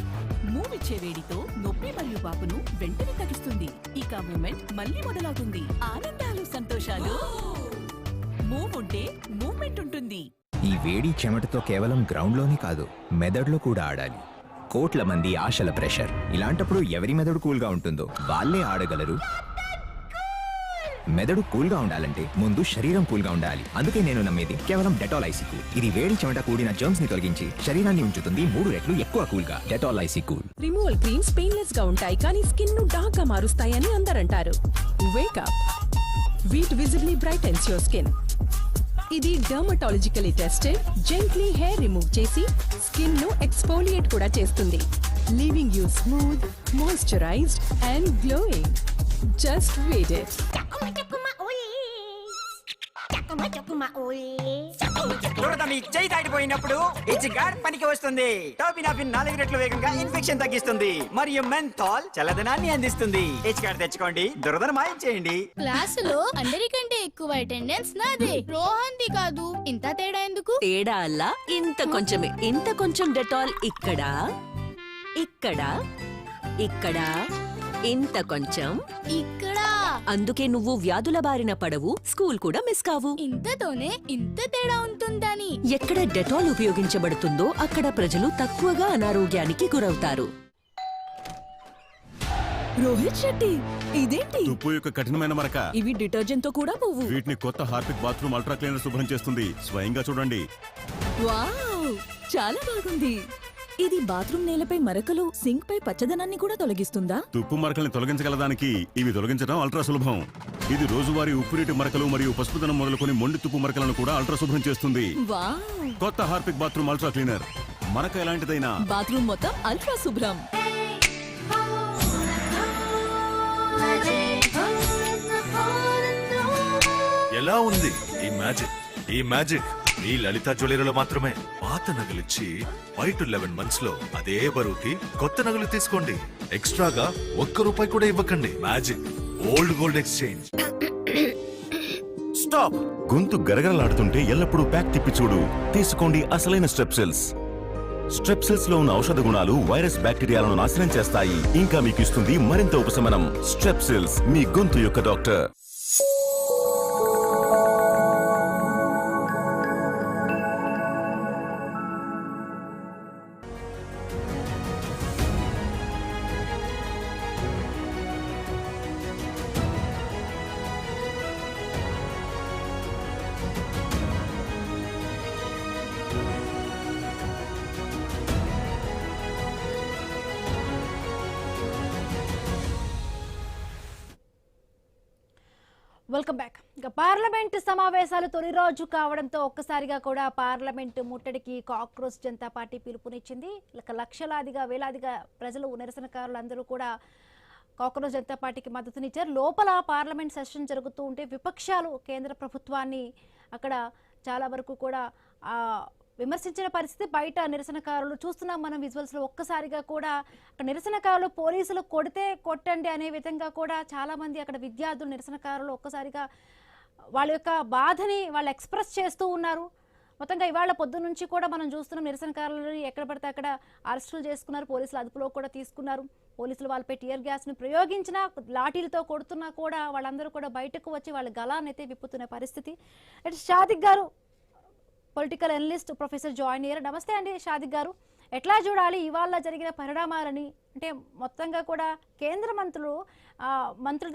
Speaker 9: మూవ్ ఇచ్చే వేడితో నొప్పి మరియు వాపును వెంటనే తగ్గిస్తుంది. ఇక మూవ్మెంట్ మళ్ళీ మొదలవుతుంది. ఆనందాలు, సంతోషాలు. మూవ్ ఉంటే మూవ్మెంట్ ఉంటుంది.
Speaker 10: ఈ వేడి చెమటతో కేవలం గ్రౌండ్ లోనే కాదు, మెదడులో కూడా ఆడాలి. కోట్ల మంది ఆశల ప్రెషర్. ఇలాంటప్పుడు ఎవరి మెదడు కూల్ గా ఉంటుందో వాళ్ళే ఆడగలరు. మెదడు కూల్ గా ఉండాలంటే ముందు శరీరం కూల్ గా ఉండాలి. అందుకే నేను నమ్మేది కేవలం డెటాల్ ఐసీ కూల్. ఇది వేడి చెమట కూడిన జర్మ్స్ ని తొలగించి శరీరాన్ని ఉంచుతుంది 3 రెట్లు ఎక్కువ కూల్ గా. Dettol ice cool.
Speaker 9: Removal creams painless గా ఉంటాయి కానీ స్కిన్ ను డార్క్ గా మారుస్తాయని అందరంటారు. Wake up, Veet visibly brightens your skin. ఇది dermatologically tested, gently hair remove చేసి స్కిన్ ను ఎక్స్ఫోలియేట్ కూడా చేస్తుంది, leaving you smooth, moisturised and glowing. Just wait it.
Speaker 14: చేయి దాటిపోయినప్పుడు ఇచ్చిగాడ్ పనికి వస్తుంది. టోపినాఫిన్ 4 రెట్లు వేగంగా ఇన్ఫెక్షన్ తగ్గిస్తుంది మరియు మెంథాల్ చల్లదనాన్ని అందిస్తుంది. ఇచ్చిగాడ్ తెచ్చుకోండి, దురదను మాయం చేయండి.
Speaker 15: క్లాసులో అందరికంటే ఎక్కువ అటెండెన్స్ నాదే, రోహన్ది కాదు. ఇంత తేడా ఎందుకు?
Speaker 16: తేడా అల్లా ఇంత కొంచెమే. ఇంత కొంచెం డెటాల్ ఇక్కడ, ఇక్కడ, ఇక్కడ, ఇంత కొంచెం
Speaker 15: ఇక్కడ.
Speaker 16: అందుకే నువ్వు వ్యాధుల బారిన పడవు, స్కూల్ కూడా మిస్ కావు.
Speaker 15: ఇంతతోనే ఇంత తేడా ఉంటుందని.
Speaker 16: ఎక్కడ డెటాల్ ఉపయోగించబడుతుందో అక్కడ ప్రజలు తక్కువగా అనారోగ్యానికి గురవుతారు.
Speaker 9: రోహిత్ శెట్టి, ఇదేంటి?
Speaker 5: తుప్పు యొక్క కఠినమైన మరక.
Speaker 9: ఇవి డిటర్జెంట్ తో కూడా పోవు.
Speaker 5: వీటిని కొత్త హార్పిక్ బాత్రూమ్ అల్ట్రా క్లీనర్ శుభ్రం చేస్తుంది. స్వయంగా చూడండి.
Speaker 9: వావ్, చాలా బాగుంది. ఇది బాత్రూమ్ నేలపై మరకలు, సింక్ పై పచ్చదనాన్ని కూడా తొలగిస్తుందా?
Speaker 5: తుప్పు మరకల్ని తొలగించగలదానికి ఇవి తొలగించడం అల్ట్రా సులభం. ఇది రోజువారీ ఉప్పునీటి మరకలు మరియు పసుపుదనం మొదలుకొని మొండి తుప్పు మరకలను కూడా అల్ట్రా శుభ్రం చేస్తుంది.
Speaker 9: వావ్!
Speaker 5: కొత్త హార్పిక్ బాత్రూమ్ అల్ట్రా క్లీనర్. మరక ఎలాంటిదైనా
Speaker 9: బాత్రూమ్ మొత్తం అల్ట్రా శుభ్రం.
Speaker 4: ఎలా ఉంది ఈ మ్యాజిక్? ఈ మ్యాజిక్ ఈ లలిత జ్యువెలరీలో మాత్రమే. పాత నగలిచ్చి 5 to 11 months లో అదే బరువుకి కొత్త నగలు తీసుకోండి. ఎక్స్ట్రాగా ₹1 కూడా ఇవ్వకండి. Magic old gold exchange.
Speaker 5: Stop. గొంతు గరగరలాడుతుంటే ఎల్లప్పుడూ ప్యాక్ తిప్పి చూడు. తీసుకోండి అసలైన స్ట్రెప్సిల్స్. స్ట్రెప్సిల్స్ లో ఉన్న ఔషధ గుణాలు వైరస్ బ్యాక్టీరియాలను నాశనం చేస్తాయి. ఇంకా మీకు ఇస్తుంది మరింత ఉపశమనం. స్ట్రెప్సిల్స్, మీ గొంతు యొక్క డాక్టర్.
Speaker 1: Welcome back. ఇక పార్లమెంట్ సమావేశాలు తొలి రోజు కావడంతో ఒక్కసారిగా కూడా పార్లమెంటు ముట్టడికి కాక్రోచ్ జనతా పార్టీ పిలుపునిచ్చింది. లక్షలాదిగా వేలాదిగా ప్రజలు నిరసనకారులు అందరూ కూడా కాక్రోచ్ జనతా పార్టీకి మద్దతునిచ్చారు. లోపల పార్లమెంట్ సెషన్ జరుగుతూ ఉంటే విపక్షాలు కేంద్ర ప్రభుత్వాన్ని అక్కడ చాలా వరకు కూడా విమర్శించిన పరిస్థితి. బయట నిరసనకారులు చూస్తున్నాం మనం విజువల్స్ లో. ఒక్కసారిగా కూడా అక్కడ నిరసనకారులు పోలీసులు కొడితే కొట్టండి అనే విధంగా కూడా చాలా మంది అక్కడ విద్యార్థులు నిరసనకారులు ఒక్కసారిగా వాళ్ళ యొక్క బాధని వాళ్ళు ఎక్స్ప్రెస్ చేస్తూ ఉన్నారు. మొత్తంగా ఇవాళ పొద్దున్న నుంచి కూడా మనం చూస్తున్నాం నిరసనకారులని ఎక్కడ పడితే అక్కడ అరెస్టులు చేసుకున్నారు. పోలీసులు అదుపులో కూడా తీసుకున్నారు. పోలీసులు వాళ్ళపై టియర్ గ్యాస్ ని ప్రయోగించినా, లాఠీలతో కొడుతున్నా కూడా వాళ్ళందరూ కూడా బయటకు వచ్చి వాళ్ళ గలాన్నైతే విప్పుతున్న పరిస్థితి. షాదిక్ గారు, పొలిటికల్ అనలిస్ట్, ప్రొఫెసర్ జాయిన్ అయ్యారు. నమస్తే అండి షాదిక్ గారు. ఎట్లా చూడాలి ఇవాళ జరిగిన పరిణామాలని? అంటే మొత్తంగా కూడా కేంద్ర మంత్రులు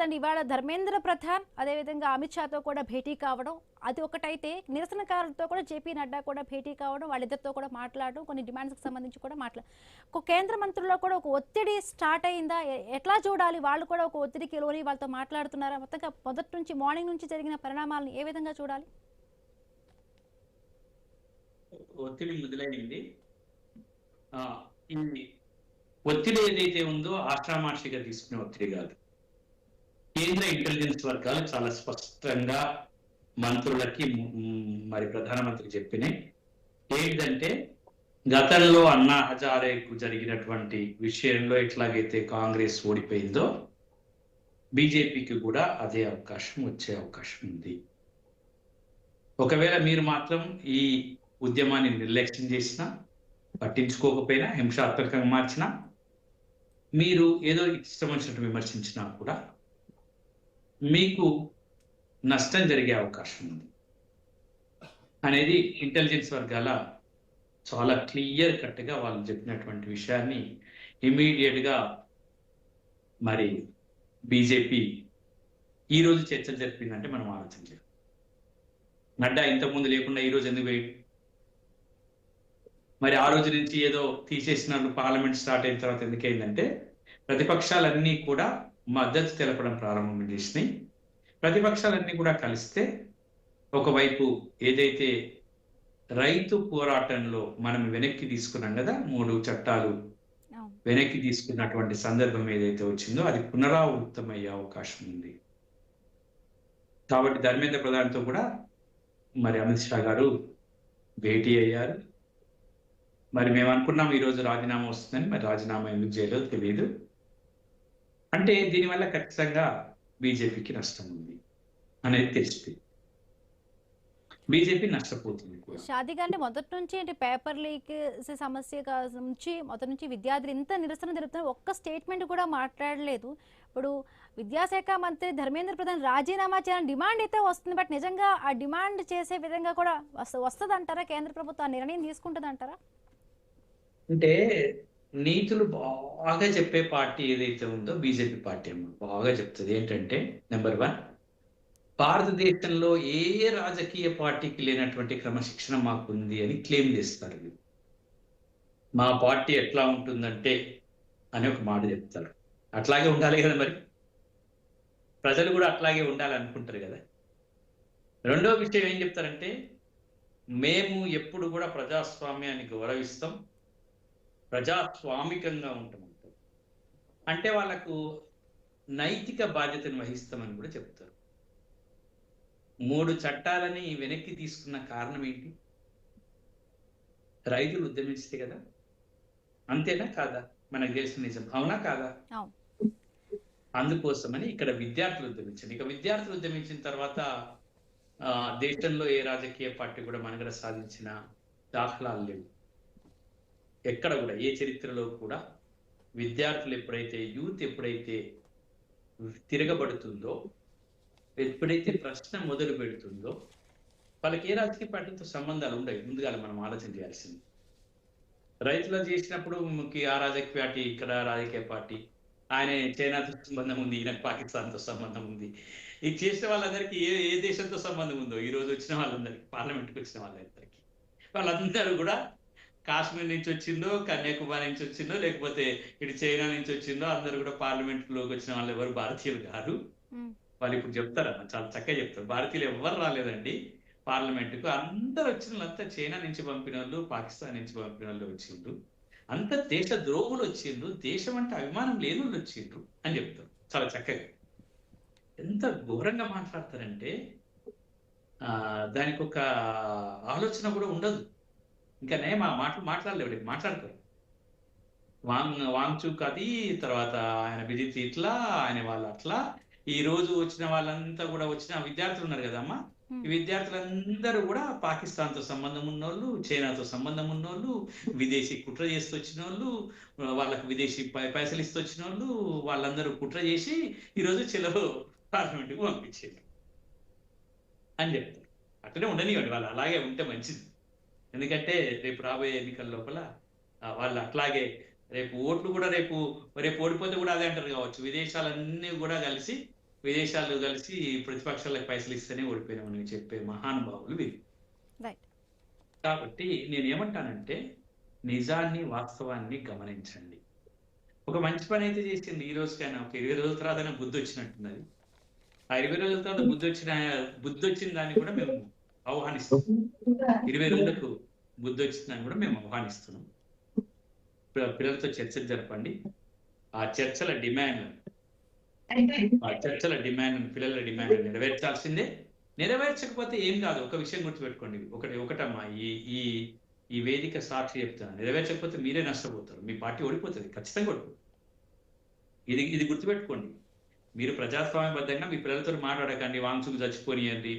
Speaker 1: తండ్రి ఇవాళ ధర్మేంద్ర ప్రధాన్ అదేవిధంగా అమిత్ షాతో కూడా భేటీ కావడం అది ఒకటైతే, నిరసనకారులతో కూడా జేపీ నడ్డా కూడా భేటీ కావడం, వాళ్ళిద్దరితో కూడా మాట్లాడడం, కొన్ని డిమాండ్స్కి సంబంధించి కూడా ఒక కేంద్ర మంత్రుల్లో కూడా ఒక ఒత్తిడి స్టార్ట్ అయిందా? ఎట్లా చూడాలి? వాళ్ళు కూడా ఒక ఒత్తిడికి లోని వాళ్ళతో మాట్లాడుతున్నారా? మొత్తంగా మొదటి నుంచి మార్నింగ్ నుంచి జరిగిన పరిణామాలను ఏ విధంగా చూడాలి?
Speaker 17: ఒత్తిడి మొదలైంది. ఈ ఒత్తిడి ఏదైతే ఉందో ఆషామాషిగా తీసుకునే ఒత్తిడి కాదు. కేంద్ర ఇంటెలిజెన్స్ వర్గాలు చాలా స్పష్టంగా మంత్రులకి మరి ప్రధానమంత్రి చెప్పినాయి. ఏంటంటే గతంలో అన్నా హజారేకు జరిగినటువంటి విషయంలో ఎట్లాగైతే కాంగ్రెస్ ఓడిపోయిందో బీజేపీకి కూడా అదే అవకాశం వచ్చే అవకాశం ఉంది. ఒకవేళ మీరు మాత్రం ఈ ఉద్యమాన్ని నిర్లక్ష్యం చేసినా, పట్టించుకోకపోయినా, హింసాత్మకంగా మార్చినా, మీరు ఏదో ఇష్టం వచ్చినట్టు విమర్శించినా కూడా మీకు నష్టం జరిగే అవకాశం ఉంది అనేది ఇంటెలిజెన్స్ వర్గాల చాలా క్లియర్ కట్గా వాళ్ళు చెప్పినటువంటి విషయాన్ని ఇమీడియట్గా మరి బీజేపీ ఈరోజు చర్చలు జరిపిందంటే మనం ఆలోచించాలి. నడ్డా ఇంతకుముందు లేకుండా ఈరోజు ఎందుకు వేయండి? మరి ఆ రోజు నుంచి ఏదో తీసేసినట్లు పార్లమెంట్ స్టార్ట్ అయిన తర్వాత ఎందుకైందంటే ప్రతిపక్షాలన్నీ కూడా మద్దతు తెలపడం ప్రారంభం చేసినాయి. ప్రతిపక్షాలన్నీ కూడా కలిస్తే ఒకవైపు ఏదైతే రైతు పోరాటంలో మనం వెనక్కి తీసుకున్నాం కదా, 3 చట్టాలు వెనక్కి తీసుకున్నటువంటి సందర్భం ఏదైతే వచ్చిందో అది పునరావృతమయ్యే అవకాశం ఉంది. కాబట్టి ధర్మేంద్ర ప్రధాన్తో కూడా మరి అమిత్ షా గారు భేటీ అయ్యారు. మరి మేము అనుకున్నాం ఈరోజు రాజీనామా వస్తుందని, మరి రాజీనామా ఎందుకు చేయలేదో తెలియదు. అంటే దీనివల్ల ఖచ్చితంగా బీజేపీకి నష్టం ఉంది అనేది తెలిసింది. బీజేపీ నష్టపోతుంది.
Speaker 1: షాదిక్ అంటే మొదటి నుంచి అంటే పేపర్ లీక్ సమస్య నుంచి మొదటి నుంచి విద్యార్థులు ఇంత నిరసన జరుపుతున్నారు, ఒక్క స్టేట్మెంట్ కూడా మాట్లాడలేదు. ఇప్పుడు విద్యాశాఖ మంత్రి ధర్మేంద్ర ప్రధాన్ రాజీనామా చేయాలని డిమాండ్ అయితే వస్తుంది. బట్ నిజంగా ఆ డిమాండ్ చేసే విధంగా కూడా వస్తుంది అంటారా? కేంద్ర ప్రభుత్వం నిర్ణయం తీసుకుంటుంది అంటారా?
Speaker 17: అంటే నీతులు బాగా చెప్పే పార్టీ ఏదైతే ఉందో బీజేపీ పార్టీ బాగా చెప్తుంది. ఏంటంటే నెంబర్ 1, భారతదేశంలో ఏ రాజకీయ పార్టీకి లేనటువంటి క్రమశిక్షణ మాకుంది అని క్లెయిమ్ చేస్తారు. మా పార్టీ ఎట్లా ఉంటుందంటే అని ఒక మాట చెప్తారు. అట్లాగే ఉండాలి కదా, మరి ప్రజలు కూడా అట్లాగే ఉండాలి అనుకుంటారు కదా. రెండో విషయం ఏం చెప్తారంటే, మేము ఎప్పుడు కూడా ప్రజాస్వామ్యాన్ని గౌరవిస్తాం, ప్రజాస్వామికంగా ఉంటాం. అంటే వాళ్ళకు నైతిక బాధ్యతను వహిస్తామని కూడా చెప్తారు. 3 చట్టాలని వెనక్కి తీసుకున్న కారణం ఏంటి? రైతులు ఉద్యమిస్తే కదా, అంతేనా కాదా? మనకు తెలిసిన నిజం, అవునా కాదా? అందుకోసమని ఇక్కడ విద్యార్థులు ఉద్యమించారు. ఇక విద్యార్థులు ఉద్యమించిన తర్వాత దేశంలో ఏ రాజకీయ పార్టీ కూడా మనగడ సాధించిన దాఖలాలు లేవు. ఎక్కడ కూడా ఏ చరిత్రలో కూడా విద్యార్థులు ఎప్పుడైతే, యూత్ ఎప్పుడైతే తిరగబడుతుందో, ఎప్పుడైతే ప్రశ్న మొదలు పెడుతుందో, వాళ్ళకి ఏ రాజకీయ పార్టీతో సంబంధాలు ఉండవు. ముందుగా మనం ఆలోచన చేయాల్సింది. రైతులు చేసినప్పుడు ఆ రాజకీయ పార్టీ, ఇక్కడ రాజకీయ పార్టీ, ఆయన చైనాతో సంబంధం ఉంది, ఈయనకు పాకిస్తాన్తో సంబంధం ఉంది. ఇది చేసిన వాళ్ళందరికీ ఏ దేశంతో సంబంధం ఉందో, ఈ రోజు వచ్చిన వాళ్ళందరికీ, పార్లమెంట్కి వచ్చిన వాళ్ళందరికీ, వాళ్ళందరూ కూడా కాశ్మీర్ నుంచి వచ్చిందో, కన్యాకుమారి నుంచి వచ్చిందో, లేకపోతే ఇటు చైనా నుంచి వచ్చిందో, అందరూ కూడా పార్లమెంట్ లోకి వచ్చిన వాళ్ళు ఎవరు భారతీయులు కాదు. వాళ్ళు ఇప్పుడు చెప్తారన్న, చాలా చక్కగా చెప్తారు. భారతీయులు ఎవరు రాలేదండి పార్లమెంటుకు, అందరు వచ్చిన వాళ్ళంతా చైనా నుంచి పంపిన వాళ్ళు, పాకిస్తాన్ నుంచి పంపిన వాళ్ళు వచ్చిండ్రు, అంత దేశ ద్రోహులు వచ్చిండ్రు, దేశం అంటే అభిమానం లేని వాళ్ళు వచ్చిండ్రు అని చెప్తారు చాలా చక్కగా. ఎంత ఘోరంగా మాట్లాడతారంటే దానికి ఒక ఆలోచన కూడా ఉండదు. ఇంకా మా మాట్లాడలేవు, మాట్లాడతారు. వాంగ్చూక్ అది, తర్వాత ఆయన విజిత్ ఇట్లా, ఆయన వాళ్ళు అట్లా. ఈ రోజు వచ్చిన వాళ్ళంతా కూడా, వచ్చిన విద్యార్థులు ఉన్నారు కదమ్మా, ఈ విద్యార్థులందరూ కూడా పాకిస్తాన్తో సంబంధం ఉన్నోళ్ళు, చైనాతో సంబంధం ఉన్నోళ్ళు, విదేశీ కుట్ర చేస్తూ వచ్చిన వాళ్ళు, వాళ్ళకు విదేశీ పైసలు ఇస్తూ వచ్చిన వాళ్ళు, వాళ్ళందరూ కుట్ర చేసి ఈరోజు చెలో పార్లమెంట్కి పంపించారు అని చెప్తారు. అట్లనే ఉండనివ్వండి, వాళ్ళు అలాగే ఉంటే మంచిది. ఎందుకంటే రేపు రాబోయే ఎన్నికల లోపల వాళ్ళు అట్లాగే రేపు ఓట్లు కూడా రేపు ఓడిపోతే కూడా అదే అంటారు కావచ్చు, విదేశాలన్నీ కూడా కలిసి ప్రతిపక్షాలకు పైసలు ఇస్తేనే ఓడిపోయినామని చెప్పే మహానుభావులు వీరు. కాబట్టి నేనేమంటానంటే, నిజాన్ని, వాస్తవాన్ని గమనించండి. ఒక మంచి పని అయితే చేసింది ఈ రోజుకైనా, ఒక 20 రోజుల తర్వాత బుద్ధి వచ్చినట్టున్నది. ఆ 20 రోజుల తర్వాత బుద్ధి వచ్చిన దాన్ని కూడా మేము ఆహ్వానిస్తాం. 20 రోజులకు బుద్ధి వచ్చిందని కూడా మేము ఆహ్వానిస్తున్నాం. పిల్లలతో చర్చలు జరపండి. ఆ చర్చల డిమాండ్ పిల్లల డిమాండ్ నెరవేర్చాల్సిందే. నెరవేర్చకపోతే ఏం కాదు. ఒక విషయం గుర్తుపెట్టుకోండి, ఒకటమ్మా, ఈ వేదిక సాక్షి చెప్తాను, నెరవేర్చకపోతే మీరే నష్టపోతారు, మీ పార్టీ ఓడిపోతుంది, ఖచ్చితంగా ఓడిపోతుంది. ఇది గుర్తుపెట్టుకోండి. మీరు ప్రజాస్వామ్యబద్ధంగా మీ పిల్లలతో మాట్లాడకండి, వాంగ్చూకు చచ్చిపోనియండి,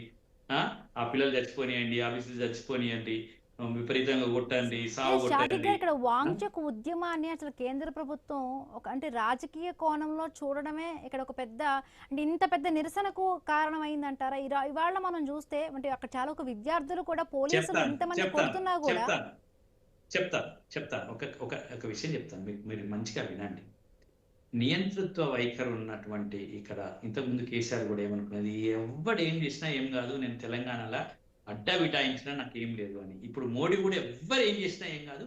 Speaker 17: ఆ పిల్లలు చచ్చిపోనియండి, ఆఫీసులు చచ్చిపోనియండి, విపరీతంగా కొట్టండి, సాగు కొట్టండి.
Speaker 1: ఇక్కడ వాంగ్చూక్ ఉద్యమాన్ని అసలు కేంద్ర ప్రభుత్వం అంటే రాజకీయ కోణంలో చూడడమే ఇక్కడ ఒక పెద్ద, అంటే ఇంత పెద్ద నిరసనకు కారణమైందంటారా? ఇవాళ మనం చూస్తే అంటే అక్కడ చాలా ఒక విద్యార్థులు కూడా పోలీసులు ఎంతమంది కొడుతున్నా కూడా.
Speaker 17: చెప్తాను ఒక విషయం చెప్తాను, మీరు మంచిగా వినండి. నియంతృత్వ వైఖరి ఉన్నటువంటి ఇక్కడ ఇంతకుముందు కేసీఆర్ కూడా ఏమనుకున్నది, ఎవడు ఏం చేసినా ఏం కాదు, నేను తెలంగాణలో అడ్డా బిటాయించినా నాకేం లేదు అని. ఇప్పుడు మోడీ కూడా ఎవ్వరు ఏం చేసినా ఏం కాదు,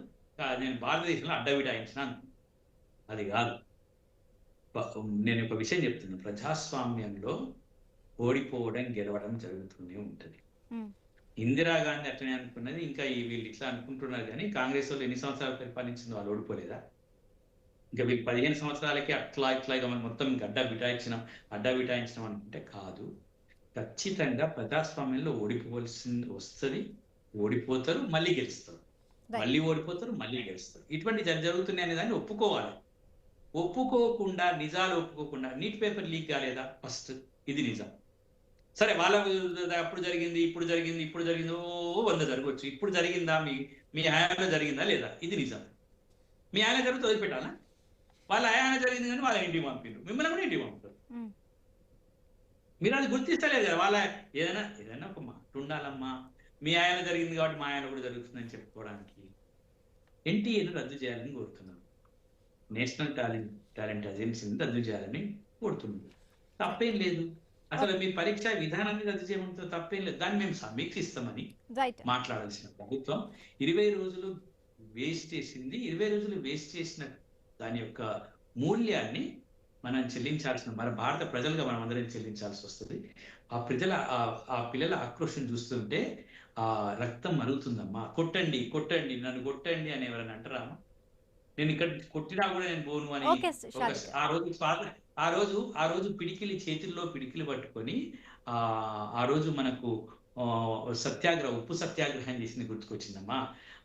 Speaker 17: నేను భారతదేశంలో అడ్డా బిటాయించినా అనుకుంటున్నాను. అది కాదు. నేను ఒక విషయం చెప్తున్నాను, ప్రజాస్వామ్యంలో ఓడిపోవడం గెలవడం జరుగుతూనే ఉంటుంది. ఇందిరాగాంధీ అట్లనే అనుకున్నది, ఇంకా వీళ్ళు ఇట్లా అనుకుంటున్నారు. కానీ కాంగ్రెస్ వాళ్ళు ఎన్ని సంవత్సరాలు పరిపాలించింది, వాళ్ళు ఓడిపోలేదా? ఇంకా వీళ్ళు 15 సంవత్సరాలకి ఇట్లా మనం మొత్తం అడ్డా బిటాయించినాం అనుకుంటే కాదు. ఖచ్చితంగా ప్రజాస్వామ్యంలో ఓడిపోవలసింది వస్తుంది, ఓడిపోతారు, మళ్ళీ గెలుస్తారు, మళ్ళీ ఓడిపోతారు, మళ్ళీ గెలుస్తారు. ఇటువంటి జరుగుతున్నాయి అనే దాన్ని ఒప్పుకోవాలి. ఒప్పుకోకుండా, నిజాలు ఒప్పుకోకుండా, నీట్ పేపర్ లీక్ కాలేదా ఫస్ట్, ఇది నిజం. సరే, వాళ్ళ అప్పుడు జరిగింది, ఇప్పుడు జరిగింది, 100 జరగవచ్చు. ఇప్పుడు జరిగిందా, మీ హయాంలో జరిగిందా లేదా, ఇది నిజం. మీ ఆయన జరిగితే వదిలిపెట్టాలా? వాళ్ళ ఆయన జరిగింది కానీ వాళ్ళ ఇంటికి పంపిండు, మిమ్మల్ని కూడా ఇంటికి పంపుతారు. మీరు అది గుర్తిస్తలేదు కదా. వాళ్ళ ఏదైనా ఒక మాట ఉండాలమ్మా, మీ ఆయన జరిగింది కాబట్టి మా ఆయన కూడా జరుగుతుందని చెప్పుకోవడానికి. ఎన్టీఏను రద్దు చేయాలని కోరుతున్నాను, నేషనల్ టాలెంట్ ఏజెన్సీని రద్దు చేయాలని కోరుతున్నాను. తప్పేం లేదు. అసలు మీ పరీక్ష విధానాన్ని రద్దు చేయడంతో తప్పేం లేదు. దాన్ని మేము సమీక్షిస్తామని మాట్లాడాల్సిన ప్రభుత్వం 20 రోజులు వేస్ట్ చేసింది, 20 రోజులు వేస్ట్ చేసిన దాని యొక్క మూల్యాన్ని మనం చెల్లించాల్సిన, మన భారత ప్రజలుగా మనం అందరం చెల్లించాల్సి వస్తుంది. ఆ పిల్లల ఆక్రోషం చూస్తుంటే ఆ రక్తం మరుగుతుందమ్మా. కొట్టండి కొట్టండి నన్ను కొట్టండి అని ఎవరైనా అంటారామా? నేను ఇక్కడ కొట్టినా కూడా నేను పోను అని ఆ రోజు పిడికిలి చేతుల్లో పిడికిలి పట్టుకొని ఆ రోజు మనకు ఉప్పు సత్యాగ్రహం చేసింది గుర్తుకొచ్చిందమ్మా.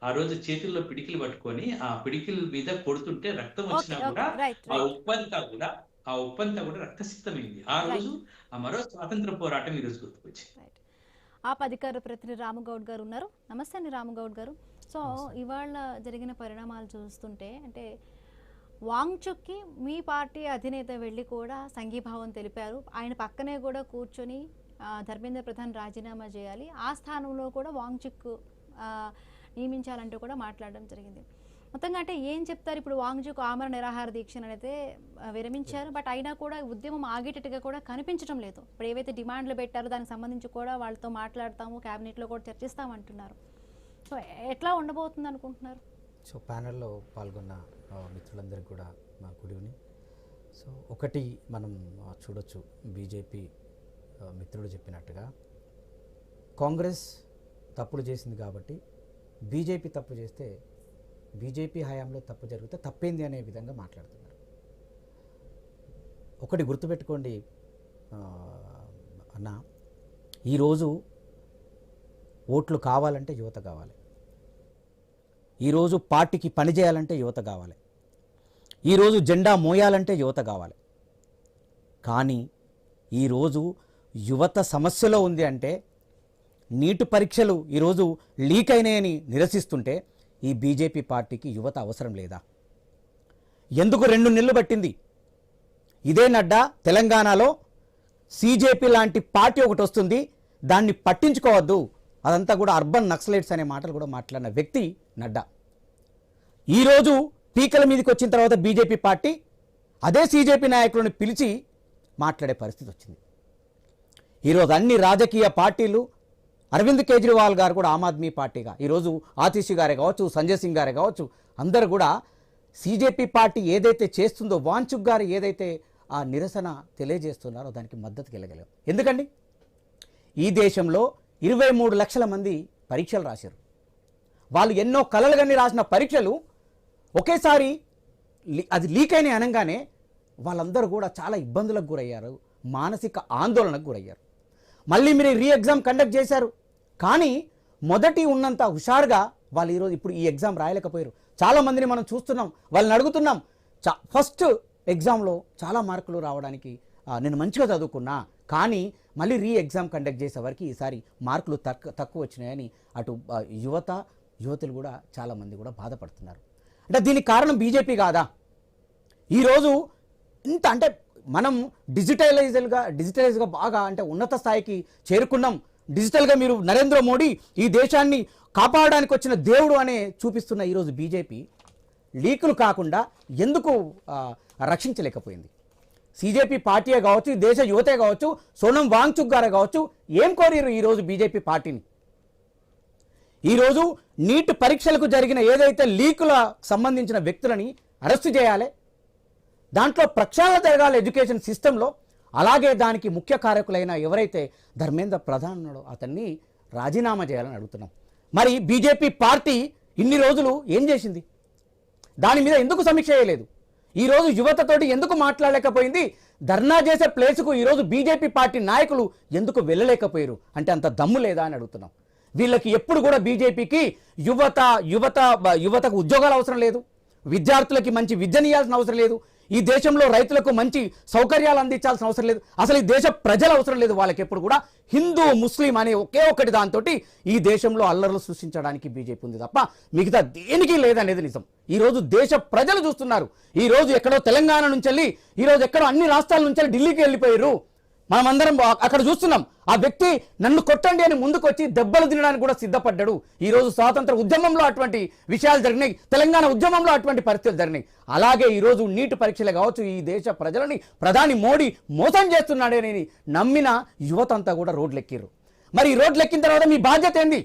Speaker 17: ఆ రోజు చేతుల్లో పిడికిలు పట్టుకొని ఆ పిడికిల మీద కొడుతుంటే రక్తం వచ్చినా కూడా ఆ ఉప్పంతా కూడా రక్తసిక్తమైంది. ఆ రోజు ఆ మరో స్వాతంత్ర పోరాటం ఈ రోజు గుర్తుకొచ్చింది.
Speaker 1: అధికార ప్రతినిధి రామగౌడ్ గారు ఉన్నారు. నమస్తే అండి రామగౌడ్ గారు. సో ఇవాళ జరిగిన పరిణామాలు చూస్తుంటే అంటే వాంగ్చుక్కి మీ పార్టీ అధినేత వెళ్ళి కూడా సంఘీభావం తెలిపారు. ఆయన పక్కనే కూడా కూర్చొని ధర్మేంద్ర ప్రధాన్ రాజీనామా చేయాలి, ఆ స్థానంలో కూడా వాంగ్చుక్ నియమించాలంటూ కూడా మాట్లాడడం జరిగింది. మొత్తంగా అంటే ఏం చెప్తారు? ఇప్పుడు వాంగ్చుక్ ఆమరణ నిరాహార దీక్షను అయితే విరమించారు, బట్ అయినా కూడా ఉద్యమం ఆగేటట్టుగా కూడా కనిపించడం లేదు. ఇప్పుడు ఏవైతే డిమాండ్లు పెట్టారో దానికి సంబంధించి కూడా వాళ్ళతో మాట్లాడతాము, క్యాబినెట్లో కూడా చర్చిస్తామంటున్నారు. సో ఎట్లా ఉండబోతుంది అనుకుంటున్నారు?
Speaker 18: సో ప్యానెల్లో పాల్గొన్న మిత్రులందరికీ కూడా మా గుడ్ ఈవినింగ్. సో ఒకటి మనం చూడొచ్చు, బీజేపీ మిత్రుడు చెప్పినట్టుగా కాంగ్రెస్ తప్పులు చేసింది కాబట్టి బీజేపీ తప్పు చేస్తే బీజేపీ హయాంలో తప్పు జరిగితే తప్పేంది అనే విధంగా మాట్లాడుతున్నారు. ఒకటి గుర్తుపెట్టుకోండి అన్న, ఈరోజు ఓట్లు కావాలంటే యువత కావాలి, ఈరోజు పార్టీకి పని చేయాలంటే యువత కావాలి, ఈరోజు జెండా మోయాలంటే యువత కావాలి. కానీ ఈరోజు యువత సమస్యలో ఉంది అంటే నీట్ పరీక్షలు ఈరోజు లీక్ అయినాయని నిరసిస్తుంటే ఈ బీజేపీ పార్టీకి యువత అవసరం లేదా? ఎందుకు 2 నెలలు పట్టింది? ఇదే నడ్డా తెలంగాణలో సీజేపీ లాంటి పార్టీ ఒకటి వస్తుంది, దాన్ని పట్టించుకోవద్దు, అదంతా కూడా అర్బన్ నక్సలైట్స్ అనే మాటలు కూడా మాట్లాడిన వ్యక్తి నడ్డా. ఈరోజు పీకల మీదకి వచ్చిన తర్వాత బీజేపీ పార్టీ అదే సీజేపీ నాయకులను పిలిచి మాట్లాడే పరిస్థితి వచ్చింది. ఈరోజు అన్ని రాజకీయ పార్టీలు, అరవింద్ కేజ్రీవాల్ గారు కూడా ఆమ్ ఆద్మీ పార్టీగా, ఈరోజు ఆతిషి గారే కావచ్చు, సంజయ్ సింగ్ గారే కావచ్చు, అందరూ కూడా సీజేపీ పార్టీ ఏదైతే చేస్తుందో, వాంచుక్ గారు ఏదైతే ఆ నిరసన తెలియజేస్తున్నారో దానికి మద్దతు వెళ్ళగలేం. ఎందుకండి ఈ దేశంలో 23 లక్షల మంది పరీక్షలు రాశారు. వాళ్ళు ఎన్నో కలలు కన్నీ రాసిన పరీక్షలు ఒకేసారి అది లీక్ అయిన అనగానే వాళ్ళందరూ కూడా చాలా ఇబ్బందులకు గురయ్యారు, మానసిక ఆందోళనకు గురయ్యారు. మళ్ళీ మీరు రీ ఎగ్జామ్ కండక్ట్ చేశారు, కానీ మొదటి ఉన్నంత హుషారుగా వాళ్ళు ఈరోజు ఇప్పుడు ఈ ఎగ్జామ్ రాయలేకపోయారు. చాలామందిని మనం చూస్తున్నాం, వాళ్ళని అడుగుతున్నాం, ఫస్ట్ ఎగ్జామ్లో చాలా మార్కులు రావడానికి నేను మంచిగా చదువుకున్నా, కానీ మళ్ళీ రీ ఎగ్జామ్ కండక్ట్ చేసేవారికి ఈసారి మార్కులు తక్కువ వచ్చినాయని అటు యువతులు కూడా చాలామంది కూడా బాధపడుతున్నారు. దీనికి కారణం బీజేపీ కాదా? ఈరోజు ఇంత అంటే మనం డిజిటలైజ్గా బాగా అంటే ఉన్నత స్థాయికి చేరుకున్నాం. డిజిటల్గా మీరు నరేంద్ర మోడీ ఈ దేశాన్ని కాపాడడానికి వచ్చిన దేవుడు అనే చూపిస్తున్న ఈరోజు బీజేపీ లీకులు కాకుండా ఎందుకు రక్షించలేకపోయింది? సీజేపీ పార్టీయే కావచ్చు, దేశ యువతే కావచ్చు, సోనం వాంగ్చుక్ గారే కావచ్చు, ఏం కోరారు ఈరోజు బీజేపీ పార్టీని? ఈరోజు నీట్ పరీక్షలకు జరిగిన ఏదైతే లీకుల సంబంధించిన వ్యక్తులని అరెస్టు చేయాలి, దాంట్లో ప్రక్షాళన జరగాలి ఎడ్యుకేషన్ సిస్టంలో. అలాగే దానికి ముఖ్య కారకులైన ఎవరైతే ధర్మేంద్ర ప్రధాన్ ఉన్నాడో అతన్ని రాజీనామా చేయాలని అడుగుతున్నాం. మరి బీజేపీ పార్టీ ఇన్ని రోజులు ఏం చేసింది? దాని మీద ఎందుకు సమీక్ష చేయలేదు? ఈరోజు యువతతోటి ఎందుకు మాట్లాడలేకపోయింది? ధర్నా చేసే ప్లేసుకు ఈరోజు బీజేపీ పార్టీ నాయకులు ఎందుకు వెళ్ళలేకపోయారు? అంటే అంత దమ్ము లేదా అని అడుగుతున్నాం. వీళ్ళకి ఎప్పుడు కూడా బీజేపీకి యువతకు ఉద్యోగాలు అవసరం లేదు, విద్యార్థులకి మంచి విద్యను ఇవ్వాల్సిన అవసరం లేదు, ఈ దేశంలో రైతులకు మంచి సౌకర్యాలు అందించాల్సిన అవసరం లేదు, అసలు ఈ దేశ ప్రజలు అవసరం లేదు. వాళ్ళకి ఎప్పుడు కూడా హిందూ ముస్లిం అనే ఒకే ఒకటి దాంతో ఈ దేశంలో అల్లర్లు సృష్టించడానికి బీజేపీ ఉంది తప్ప మిగతా దేనికి లేదనేది నిజం. ఈరోజు దేశ ప్రజలు చూస్తున్నారు. ఈరోజు ఎక్కడో తెలంగాణ నుంచి వెళ్ళి ఈరోజు ఎక్కడో అన్ని రాష్ట్రాల నుంచి వెళ్ళి ఢిల్లీకి వెళ్ళిపోయారు. మనమందరం అక్కడ చూస్తున్నాం. ఆ వ్యక్తి నన్ను కొట్టండి అని ముందుకు వచ్చి దెబ్బలు తినడానికి కూడా సిద్ధపడ్డాడు. ఈరోజు స్వాతంత్ర ఉద్యమంలో అటువంటి విషయాలు జరిగినాయి, తెలంగాణ ఉద్యమంలో అటువంటి పరిస్థితులు జరిగినాయి. అలాగే ఈరోజు నీట్ పరీక్షలే కావచ్చు, ఈ దేశ ప్రజలని ప్రధాని మోడీ మోసం చేస్తున్నాడని నమ్మిన యువత అంతా కూడా రోడ్లెక్కిర్రు. మరి ఈ రోడ్లెక్కిన తర్వాత మీ బాధ్యత ఏంది?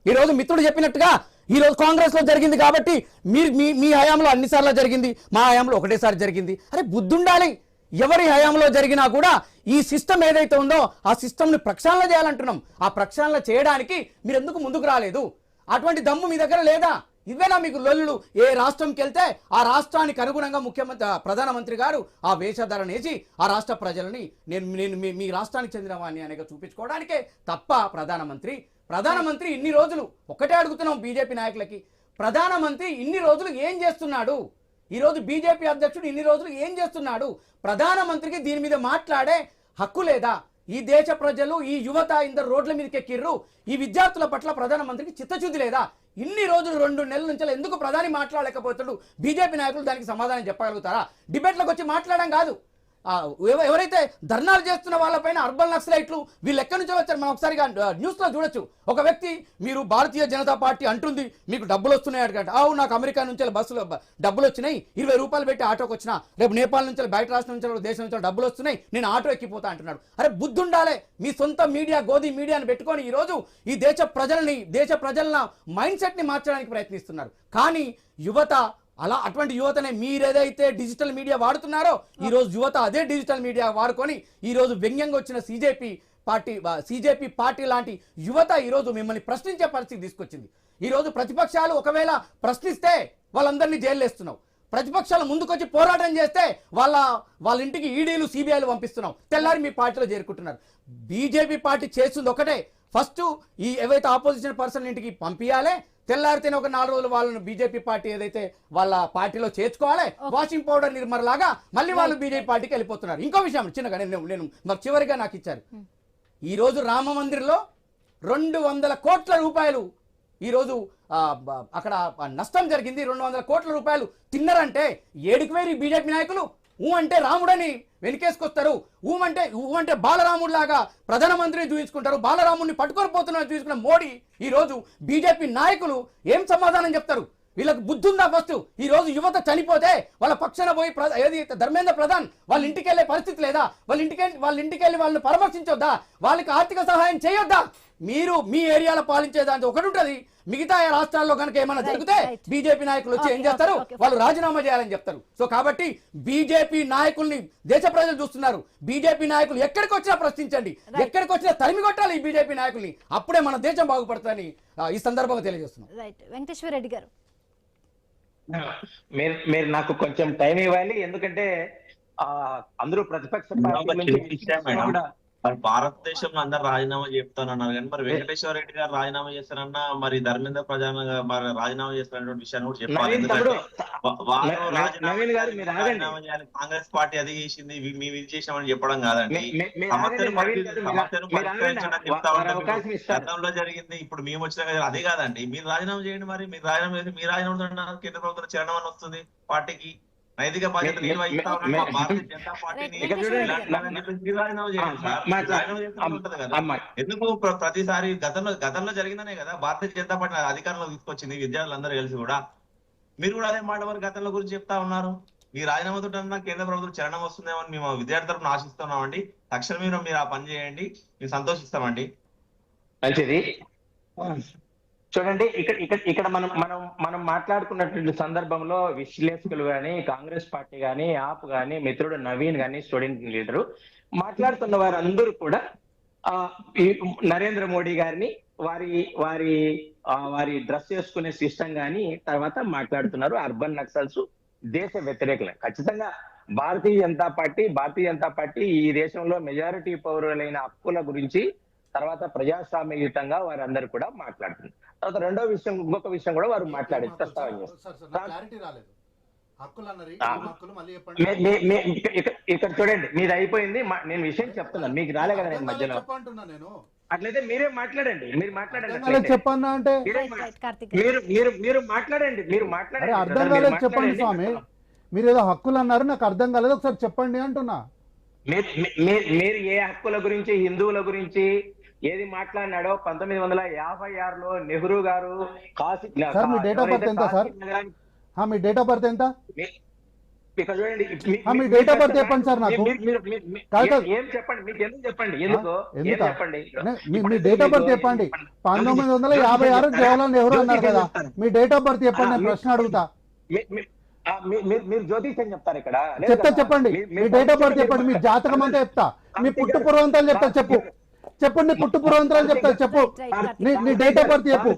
Speaker 18: ఈరోజు మిత్రుడు చెప్పినట్టుగా ఈరోజు కాంగ్రెస్లో జరిగింది కాబట్టి మీరు మీ హయాంలో అన్నిసార్లు జరిగింది, మా హయాంలో ఒకటేసారి జరిగింది. అరే బుద్ధి ఉండాలి. ఎవరి హయాంలో జరిగినా కూడా ఈ సిస్టమ్ ఏదైతే ఉందో ఆ సిస్టమ్ని ప్రక్షాళన చేయాలంటున్నాం. ఆ ప్రక్షాళన చేయడానికి మీరు ఎందుకు ముందుకు రాలేదు? అటువంటి దమ్ము మీ దగ్గర లేదా? ఇవేనా మీకు లొల్లులు? ఏ రాష్ట్రంకి వెళ్తే ఆ రాష్ట్రానికి అనుగుణంగా ప్రధానమంత్రి గారు ఆ వేషధారణ వేసి ఆ రాష్ట్ర ప్రజలని నేను మీ రాష్ట్రానికి చెందిన వాడిని అనేక చూపించుకోవడానికే తప్ప ప్రధానమంత్రి ఇన్ని రోజులు ఒకటే అడుగుతున్నాం బీజేపీ నాయకులకి, ప్రధానమంత్రి ఇన్ని రోజులు ఏం చేస్తున్నాడు? ఈరోజు బీజేపీ అధ్యక్షుడు ఇన్ని రోజులు ఏం చేస్తున్నాడు? ప్రధానమంత్రికి దీని మీద మాట్లాడే హక్కు లేదా? ఈ దేశ ప్రజలు, ఈ యువత ఇందరు రోడ్ల మీదకి ఎక్కిర్రు. ఈ విద్యార్థుల పట్ల ప్రధానమంత్రికి చిత్తశుద్ధి లేదా? ఇన్ని రోజులు 2 నెలల నుంచి ఎందుకు ప్రధాని మాట్లాడలేకపోతాడు? బీజేపీ నాయకులు దానికి సమాధానం చెప్పగలుగుతారా? డిబేట్లకు వచ్చి మాట్లాడడం కాదు. ఎవరైతే ధర్నాలు చేస్తున్న వాళ్ళపైన అర్బన్ నక్సలైట్లు వీళ్ళు ఎక్కడి నుంచో వచ్చారు మనం ఒకసారిగా న్యూస్లో చూడొచ్చు. ఒక వ్యక్తి మీరు భారతీయ జనతా పార్టీ అంటుంది మీకు డబ్బులు వస్తున్నాయి అడగండి. నాకు అమెరికా నుంచి బస్సులో డబ్బులు వచ్చినాయి, 20 రూపాయలు పెట్టి ఆటోకి వచ్చినా, రేపు నేపాల్ నుంచి బయట రాష్ట్రం నుంచి దేశం నుంచి డబ్బులు వస్తున్నాయి, నేను ఆటో ఎక్కిపోతా అంటున్నాడు. అరే బుద్ధి ఉండాలి. మీ సొంత మీడియా గోధి మీడియాని పెట్టుకొని ఈరోజు ఈ దేశ ప్రజల మైండ్ సెట్ని మార్చడానికి ప్రయత్నిస్తున్నారు. కానీ యువత అటువంటి యువతనే మీరేదైతే డిజిటల్ మీడియా వాడుతున్నారో ఈరోజు యువత అదే డిజిటల్ మీడియా వాడుకొని ఈరోజు వ్యంగ్యంగా వచ్చిన సిజేపీ పార్టీ లాంటి యువత ఈరోజు మిమ్మల్ని ప్రశ్నించే పరిస్థితి తీసుకొచ్చింది. ఈరోజు ప్రతిపక్షాలు ఒకవేళ ప్రశ్నిస్తే వాళ్ళందరినీ జైలు వేస్తున్నావు. ప్రతిపక్షాలు ముందుకొచ్చి పోరాటం చేస్తే వాళ్ళ ఇంటికి ఈడీలు సిబిఐలు పంపిస్తున్నావు. తెల్లారి మీ పార్టీలో చేరుకుంటున్నారు. బీజేపీ పార్టీ చేస్తుంది ఒకటే, ఫస్ట్ ఈ ఏవైతే ఆపోజిషన్ పర్సన్ ఇంటికి పంపించాలి, తెల్లారితేనే ఒక 4 రోజులు వాళ్ళని బీజేపీ పార్టీ ఏదైతే వాళ్ళ పార్టీలో చేర్చుకోవాలి. వాషింగ్ పౌడర్ నిర్మర్లాగా మళ్ళీ వాళ్ళు బీజేపీ పార్టీకి వెళ్ళిపోతున్నారు. ఇంకో విషయం చిన్నగా నేను మరి చివరిగా నాకు ఇచ్చారు. ఈరోజు రామ మందిర్లో 200 కోట్ల రూపాయలు ఈరోజు అక్కడ నష్టం జరిగింది. 200 కోట్ల రూపాయలు తిన్నారంటే ఏడికి వేరు బీజేపీ నాయకులు? అంటే రాముడని వెనుకేసుకొస్తారు. అంటే బాలరాముడు లాగా ప్రధానమంత్రిని చూపించుకుంటారు. బాలరాముడిని పట్టుకొని పోతున్నా చూపించుకున్న మోడీ ఈరోజు బీజేపీ నాయకులు ఏం సమాధానం చెప్తారు? వీళ్ళకి బుద్ధి ఉందా? ఫస్ట్ ఈ రోజు యువత చనిపోతే వాళ్ళ పక్షాన పోయి ఏది ధర్మేంద్ర ప్రధాన్ వాళ్ళ ఇంటికి వెళ్ళే పరిస్థితి లేదా? వాళ్ళ ఇంటికి వెళ్ళి వాళ్ళని పరామర్శించొద్దా? వాళ్ళకి ఆర్థిక సహాయం చేయొద్దా? మీరు మీ ఏరియాలో పాలించేదానికి ఒకటి ఉంటుంది, మిగతా రాష్ట్రాల్లో కనుక ఏమైనా జరిగితే బీజేపీ నాయకులు వచ్చి ఏం చేస్తారు? వాళ్ళు రాజీనామా చేయాలని చెప్తారు. సో కాబట్టి బీజేపీ నాయకుల్ని దేశ ప్రజలు చూస్తున్నారు. బీజేపీ నాయకులు ఎక్కడికి వచ్చినా ప్రశ్నించండి, ఎక్కడికి వచ్చినా తరిమి కొట్టాలి ఈ బీజేపీ నాయకుల్ని. అప్పుడే మన దేశం బాగుపడుతుందని ఈ సందర్భంగా తెలియజేస్తున్నాం.
Speaker 1: వెంకటేశ్వర రెడ్డి గారు,
Speaker 11: మీరు నాకు కొంచెం టైం ఇవ్వాలి, ఎందుకంటే అందరూ ప్రతిపక్ష
Speaker 2: మరి భారతదేశంలో అందరు రాజీనామా చెప్తానన్నారు కానీ మరి వెంకటేశ్వర రెడ్డి గారు రాజీనామా చేస్తారన్నా, మరి ధర్మేంద్ర ప్రధాన్ మరి రాజీనామా చేస్తారనే విషయాన్ని కూడా చెప్పాలి. ఎందుకంటే రాజీనామా చేయాలి, కాంగ్రెస్ పార్టీ అది చేసింది, మేము ఇది చేసామని చెప్పడం కాదండి. సమస్యను పరిష్కరించడం చెప్తా ఉంటాం. గతంలో జరిగింది, ఇప్పుడు మేము వచ్చినా అదే కాదండి. మీరు రాజీనామా చేయండి. మరి మీరు రాజీనామా చేసి మీరు రాజీనామా కేంద్ర ప్రభుత్వం చేరడం అని వస్తుంది. పార్టీకి నైతిక బాధ్యత నిర్వహిస్తా ఉన్నాం. భారతీయ జనతా పార్టీని ఎందుకు ప్రతిసారి గతంలో జరిగిందనే కదా భారతీయ జనతా పార్టీ అధికారంలో తీసుకొచ్చింది విద్యార్థులందరూ కలిసి కూడా. మీరు కూడా అదే మాట వారి గతంలో గురించి చెప్తా ఉన్నారు. మీ రాజీనామాతో కేంద్ర ప్రభుత్వం చరణం వస్తుందేమని మేము విద్యార్థి తరఫున ఆశిస్తున్నామండి. తక్షణమే మీరు ఆ పని చేయండి, మేము సంతోషిస్తామండి.
Speaker 11: మంచిది. చూడండి, ఇక్కడ మనం మాట్లాడుకున్నటువంటి సందర్భంలో విశ్లేషకులు కానీ, కాంగ్రెస్ పార్టీ కానీ, ఆప్ కానీ, మిత్రుడు నవీన్ కానీ, స్టూడెంట్ లీడరు మాట్లాడుతున్న వారందరూ కూడా నరేంద్ర మోడీ గారిని వారి డ్రెస్ చేసుకునే సిస్టమ్ కానీ తర్వాత మాట్లాడుతున్నారు. అర్బన్ నక్సల్స్ దేశ వ్యతిరేకులు. ఖచ్చితంగా భారతీయ జనతా పార్టీ ఈ దేశంలో మెజారిటీ పౌరులైన హక్కుల గురించి, తర్వాత ప్రజాస్వామ్యయుతంగా వారందరూ కూడా మాట్లాడుతున్నారు. తర్వాత ఇంకొక విషయం కూడా వారు మాట్లాడే ప్రస్తావన చేస్తారు. ఇక్కడ చూడండి, మీది అయిపోయింది. నేను విషయం చెప్తున్నాను, మీకు రాలే కదా నేను మధ్యలో. అట్లయితే మీరే మాట్లాడండి. మీరు మాట్లాడండి.
Speaker 12: చెప్పన్నా అంటే
Speaker 11: మీరు మాట్లాడండి.
Speaker 12: అర్థం కాలేదు చెప్పండి స్వామి. మీరు ఏదో హక్కులు అన్నారు, నాకు అర్థం కాలేదు, ఒకసారి చెప్పండి అంటున్నా.
Speaker 11: మీరు ఏ హక్కుల గురించి, హిందువుల గురించి ఏది మాట్లాడినాడో 1956లో నెహ్రూ గారు
Speaker 12: సార్ మీ డేట్ ఆఫ్ బర్త్ ఎంత సార్? మీ డేట్ ఆఫ్ బర్త్ ఎంత?
Speaker 11: ఇక్కడ చూడండి
Speaker 12: మీ డేట్ ఆఫ్ బర్త్ చెప్పండి సార్ నాకు.
Speaker 11: ఏం చెప్పండి, మీకు ఎందుకు చెప్పండి, ఎందుకు చెప్పండి,
Speaker 12: మీ డేట్ ఆఫ్ బర్త్ చెప్పండి. 1956 జవహర్లాల్ నెహ్రూ అన్నారు కదా, మీ డేట్ ఆఫ్ బర్త్ చెప్పండి, నేను ప్రశ్న అడుగుతా.
Speaker 11: మీరు జ్యోతిష్యం చెప్తారు ఇక్కడ,
Speaker 12: చెప్పండి. మీ డేట్ ఆఫ్ బర్త్ చెప్పండి, మీ జాతకం అంతా చెప్తా, మీ పుట్టు పూర్వంతాలు చెప్తా. చెప్పండి పుట్టు పూర్వంతాలు చెప్తా. చెప్పు నీ డేట్ ఆఫ్ బర్త్ చెప్పు.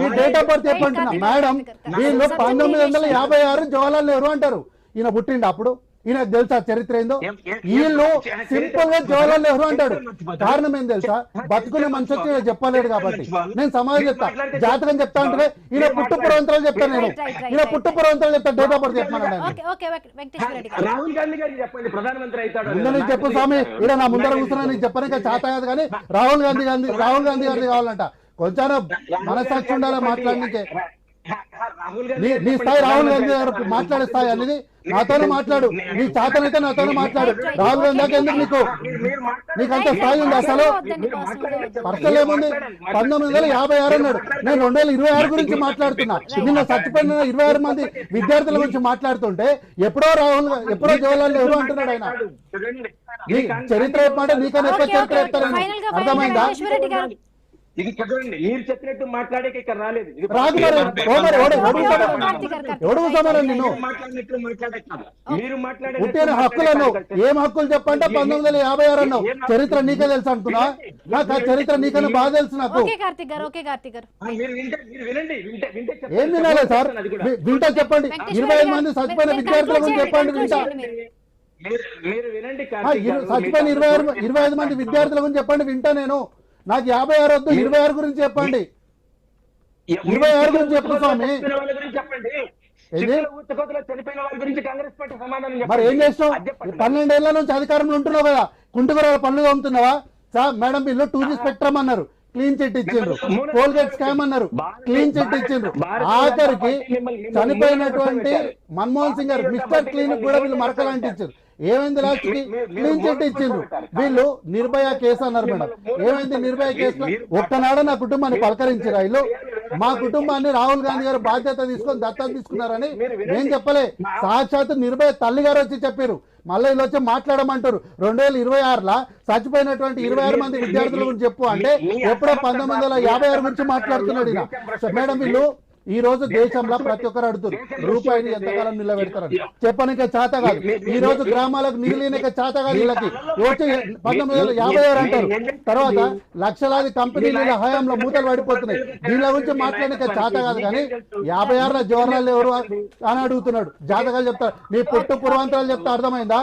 Speaker 12: మీ డేట్ ఆఫ్ బర్త్ చెప్పంటున్నా మేడం. వీళ్ళు 1956 జవహర్లాల్ నెహ్రూ అంటారు. ఈయన పుట్టిండు అప్పుడు, ఈయనకు తెలుసా చరిత్ర ఏందో? వీళ్ళు సింపుల్ గా జవహర్లాల్ నెహ్రూ అంటాడు. కారణం ఏం తెలుసా? బతుకునే మనిషి వచ్చి చెప్పలేడు కాబట్టి. నేను సమాజం చెప్తా, జాతకం చెప్తా అంటే ఈయన పుట్టు పూర్వంతాలు చెప్తాను. ఈయన పుట్టు పూర్వంతాలు చెప్తా, డేట్ ఆఫ్ బర్త్ చెప్పమన్నాడు.
Speaker 11: రాహుల్ గాంధీ గారికి చెప్పండి, ప్రధానమంత్రి అవుతాడు.
Speaker 12: నీకు చెప్పు స్వామి, ఈయన నా ముందర కూర్చున్నా నీకు చెప్పడానికి చేత కాదు, కానీ రాహుల్ గాంధీ గారిది కావాలంట. కొంచెం మనసాక్షి ఉండాలి మాట్లాడడానికి. నీ స్థాయి రాహుల్ గాంధీ గారు మాట్లాడే స్థాయి అనేది నాతోనే మాట్లాడు. నీ చేతనైతే నాతోనే మాట్లాడు. రాహుల్ గాంధీ దాకా ఎందుకు నీకంత స్థాయి ఉంది? అసలు పర్సనల్ ఏముంది? 1956 అన్నాడు, నేను 2026 గురించి మాట్లాడుతున్నా. నిన్న చచ్చిపోయిన 26 మంది విద్యార్థుల గురించి మాట్లాడుతుంటే ఎప్పుడో జవహర్లాల్ నెహ్రూ అంటున్నాడు ఆయన. చరిత్ర చెప్పమంటే నీకన్నా ఎక్కువ చరిత్ర చెప్తారని అర్థమైందా?
Speaker 11: మీరు చెప్పినట్టు మాట్లాడేకి ఇక్కడ రాలేదు. మీరు
Speaker 12: మాట్లాడే హక్కులను ఏం హక్కులు చెప్పంటే 1956 అన్నావు. చరిత్ర నీకే తెలుసు అంటున్నా? నాకు ఆ చరిత్ర నీకన్నా బాగా తెలుసు. నాకు ఏం వినాలి సార్? వింటా చెప్పండి. 25 మంది చచ్చిపోయిన విద్యార్థుల గురించి చెప్పండి. వింటా. చచ్చిపోయిన 25 మంది విద్యార్థుల గురించి చెప్పండి. వింటా. నేను నాకు 56 వద్దు, 26 గురించి చెప్పండి. 26 గురించి చెప్పు స్వామి. మరి ఏం చేస్తావు? 12 ఏళ్ల నుంచి అధికారంలో ఉంటున్నావు కదా, కుంటుకూర పనులు తోముతున్నావా? సార్ మేడం వీళ్ళు 2G స్పెక్ట్రమ్ అన్నారు, క్లీన్ చిట్ ఇచ్చిండ్రు. కోల్గేట్ స్కామ్ అన్నారు, క్లీన్ చిట్ ఇచ్చిండ్రు. ఆఖరికి చనిపోయినటువంటి మన్మోహన్ సింగ్ గారు మిస్టర్ క్లీన్ కూడా వీళ్ళు మరకలు అంటించారు. ఏమైంది? లాస్ట్ కి క్లీన్ చిట్ ఇచ్చిండ్రు. వీళ్ళు నిర్భయ కేసు అన్నారు మేడం. ఏమైంది నిర్భయ కేసులో? ఒక్కనాడ నా కుటుంబాన్ని పలకరించారు. వీళ్ళు మా కుటుంబాన్ని రాహుల్ గాంధీ గారు బాధ్యత తీసుకొని దత్తత తీసుకున్నారని నేను చెప్పలే. సాక్షాత్ నిర్భయ తల్లి గారు వచ్చి చెప్పారు. మళ్ళీ వీళ్ళు వచ్చి మాట్లాడమంటారు. 2026 చచ్చిపోయినటువంటి 26 మంది విద్యార్థుల గురించి చెప్పు అంటే ఎప్పుడో 1956 గురించి మాట్లాడుతున్నాడు ఈయన. మేడం వీళ్ళు ఈ రోజు దేశంలో ప్రతి ఒక్కరు అడుగుతారు రూపాయిని ఎంతకాలం నిలబెడతారని. చెప్పనిక చేత కాదు. ఈ రోజు గ్రామాలకు నీళ్ళనిక చేత కాదు. వీళ్ళకి వచ్చి 1956 అంటారు. తర్వాత లక్షలాది కంపెనీల హయాంలో మూతలు పడిపోతున్నాయి. దీని గురించి మాట్లాడనిక చేత కాదు. కానీ 56లో జవహర్లాల్ నెహ్రూ అని అడుగుతున్నాడు. జాతకాలు చెప్తారు. నీ పుట్టు పూర్వాంతరాలు చెప్తా. అర్థమైందా?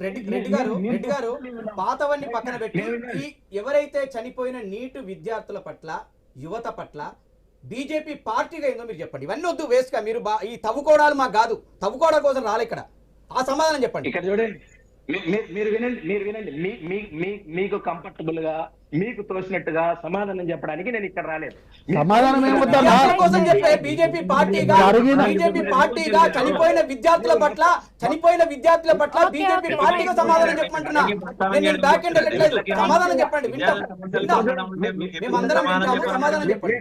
Speaker 18: రెడ్డి గారు పాతవన్నీ పక్కన పెట్టి ఎవరైతే చనిపోయిన నీటు విద్యార్థుల పట్ల, యువత పట్ల బీజేపీ పార్టీగా ఏందో మీరు చెప్పండి. ఇవన్నీ వద్దు, వేస్ట్ గా. మీరు ఈ తవ్వుకోవడాలు మాకు కాదు, తవ్వుకోవడం కోసం రాలే ఇక్కడ. ఆ సమాధానం చెప్పండి.
Speaker 11: ఇక్కడ చూడండి, మీరు వినండి. మీకు కంఫర్టబుల్ గా, మీకు తోచినట్టుగా సమాధానం చెప్పడానికి నేను ఇక్కడ రాలేదు.
Speaker 12: సమాధానం
Speaker 18: కోసం చెప్పే బీజేపీ పార్టీగా చనిపోయిన విద్యార్థుల పట్ల బీజేపీ పార్టీగా సమాధానం చెప్పమంటున్నా. నేను బ్యాక్ ఎండ్ వెళ్ళట్లేదు. సమాధానం చెప్పండి. మేమందరం సమాధానం చెప్పండి.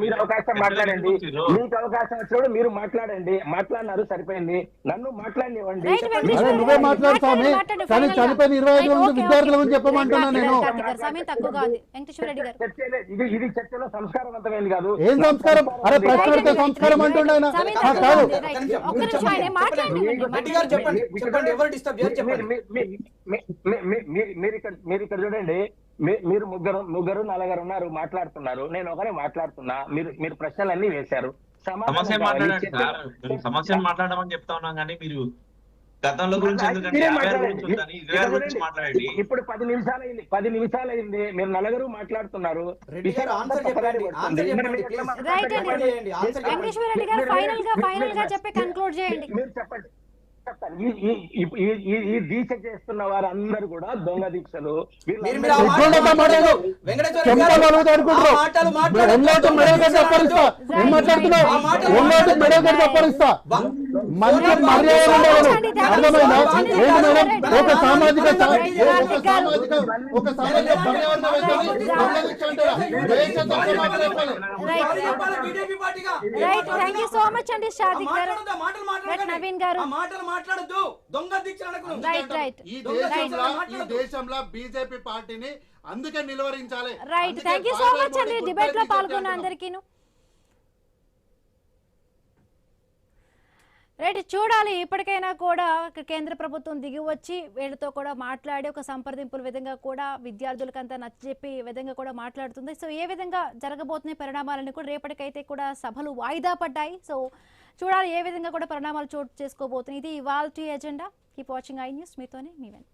Speaker 11: మీరు అవకాశం మాట్లాడండి. మీకు అవకాశం వచ్చినప్పుడు మీరు మాట్లాడండి. మాట్లాడినారు, సరిపోయింది. నన్ను మాట్లాడినివ్వండి.
Speaker 12: నువ్వే మాట్లాడు స్వామి. కానీ చనిపోయిన 25 మంది విద్యార్థుల గురించి చెప్పమంటున్నా నేను. ఇది చర్చలో సంస్కారవంతమైంది కాదు. ఏం సంస్కారం? అరే ప్రశ్న పెడితే సంస్కారం అంటుండే ఆయన. కాదు. మీరు ఇక్కడ చూడండి. మీరు ముగ్గురు నలుగురు ఉన్నారు, మాట్లాడుతున్నారు. నేను ఒకరే మాట్లాడుతున్నా. మీరు ప్రశ్నలన్నీ వేశారు.
Speaker 2: సమస్య మాట్లాడమని చెప్తా ఉన్నాం. కానీ మీరు గతంలో గురించి
Speaker 11: ఇప్పుడు 10 నిమిషాలు అయింది. మీరు నలుగురు మాట్లాడుతున్నారు. మీరు చెప్పండి. చెప్తాను. ఈ దీక్ష చేస్తున్న వారందరూ కూడా దొంగ దీక్షలు.
Speaker 12: ఒక సామాజిక ఈ దేశంలో బీజేపీ పార్టీని అందుకే నిలువరించాలి.
Speaker 1: Right, thank you so much అండి డిబేట్ లో పాల్గొన్న అందరికీను. రైట్, చూడాలి ఇప్పటికైనా కూడా కేంద్ర ప్రభుత్వం దిగి వచ్చి వీళ్ళతో కూడా మాట్లాడి ఒక సంప్రదింపుల విధంగా కూడా విద్యార్థులకంతా నచ్చజెప్పి విధంగా కూడా మాట్లాడుతుంది. సో ఏ విధంగా జరగబోతున్నాయి పరిణామాలని కూడా రేపటికైతే కూడా సభలు వాయిదా పడ్డాయి. సో చూడాలి ఏ విధంగా కూడా పరిణామాలు చోటు చేసుకోబోతున్నాయి. ఇది ఇవాల్టి agenda. Keep watching I news. మీతోనే మీ వెంట.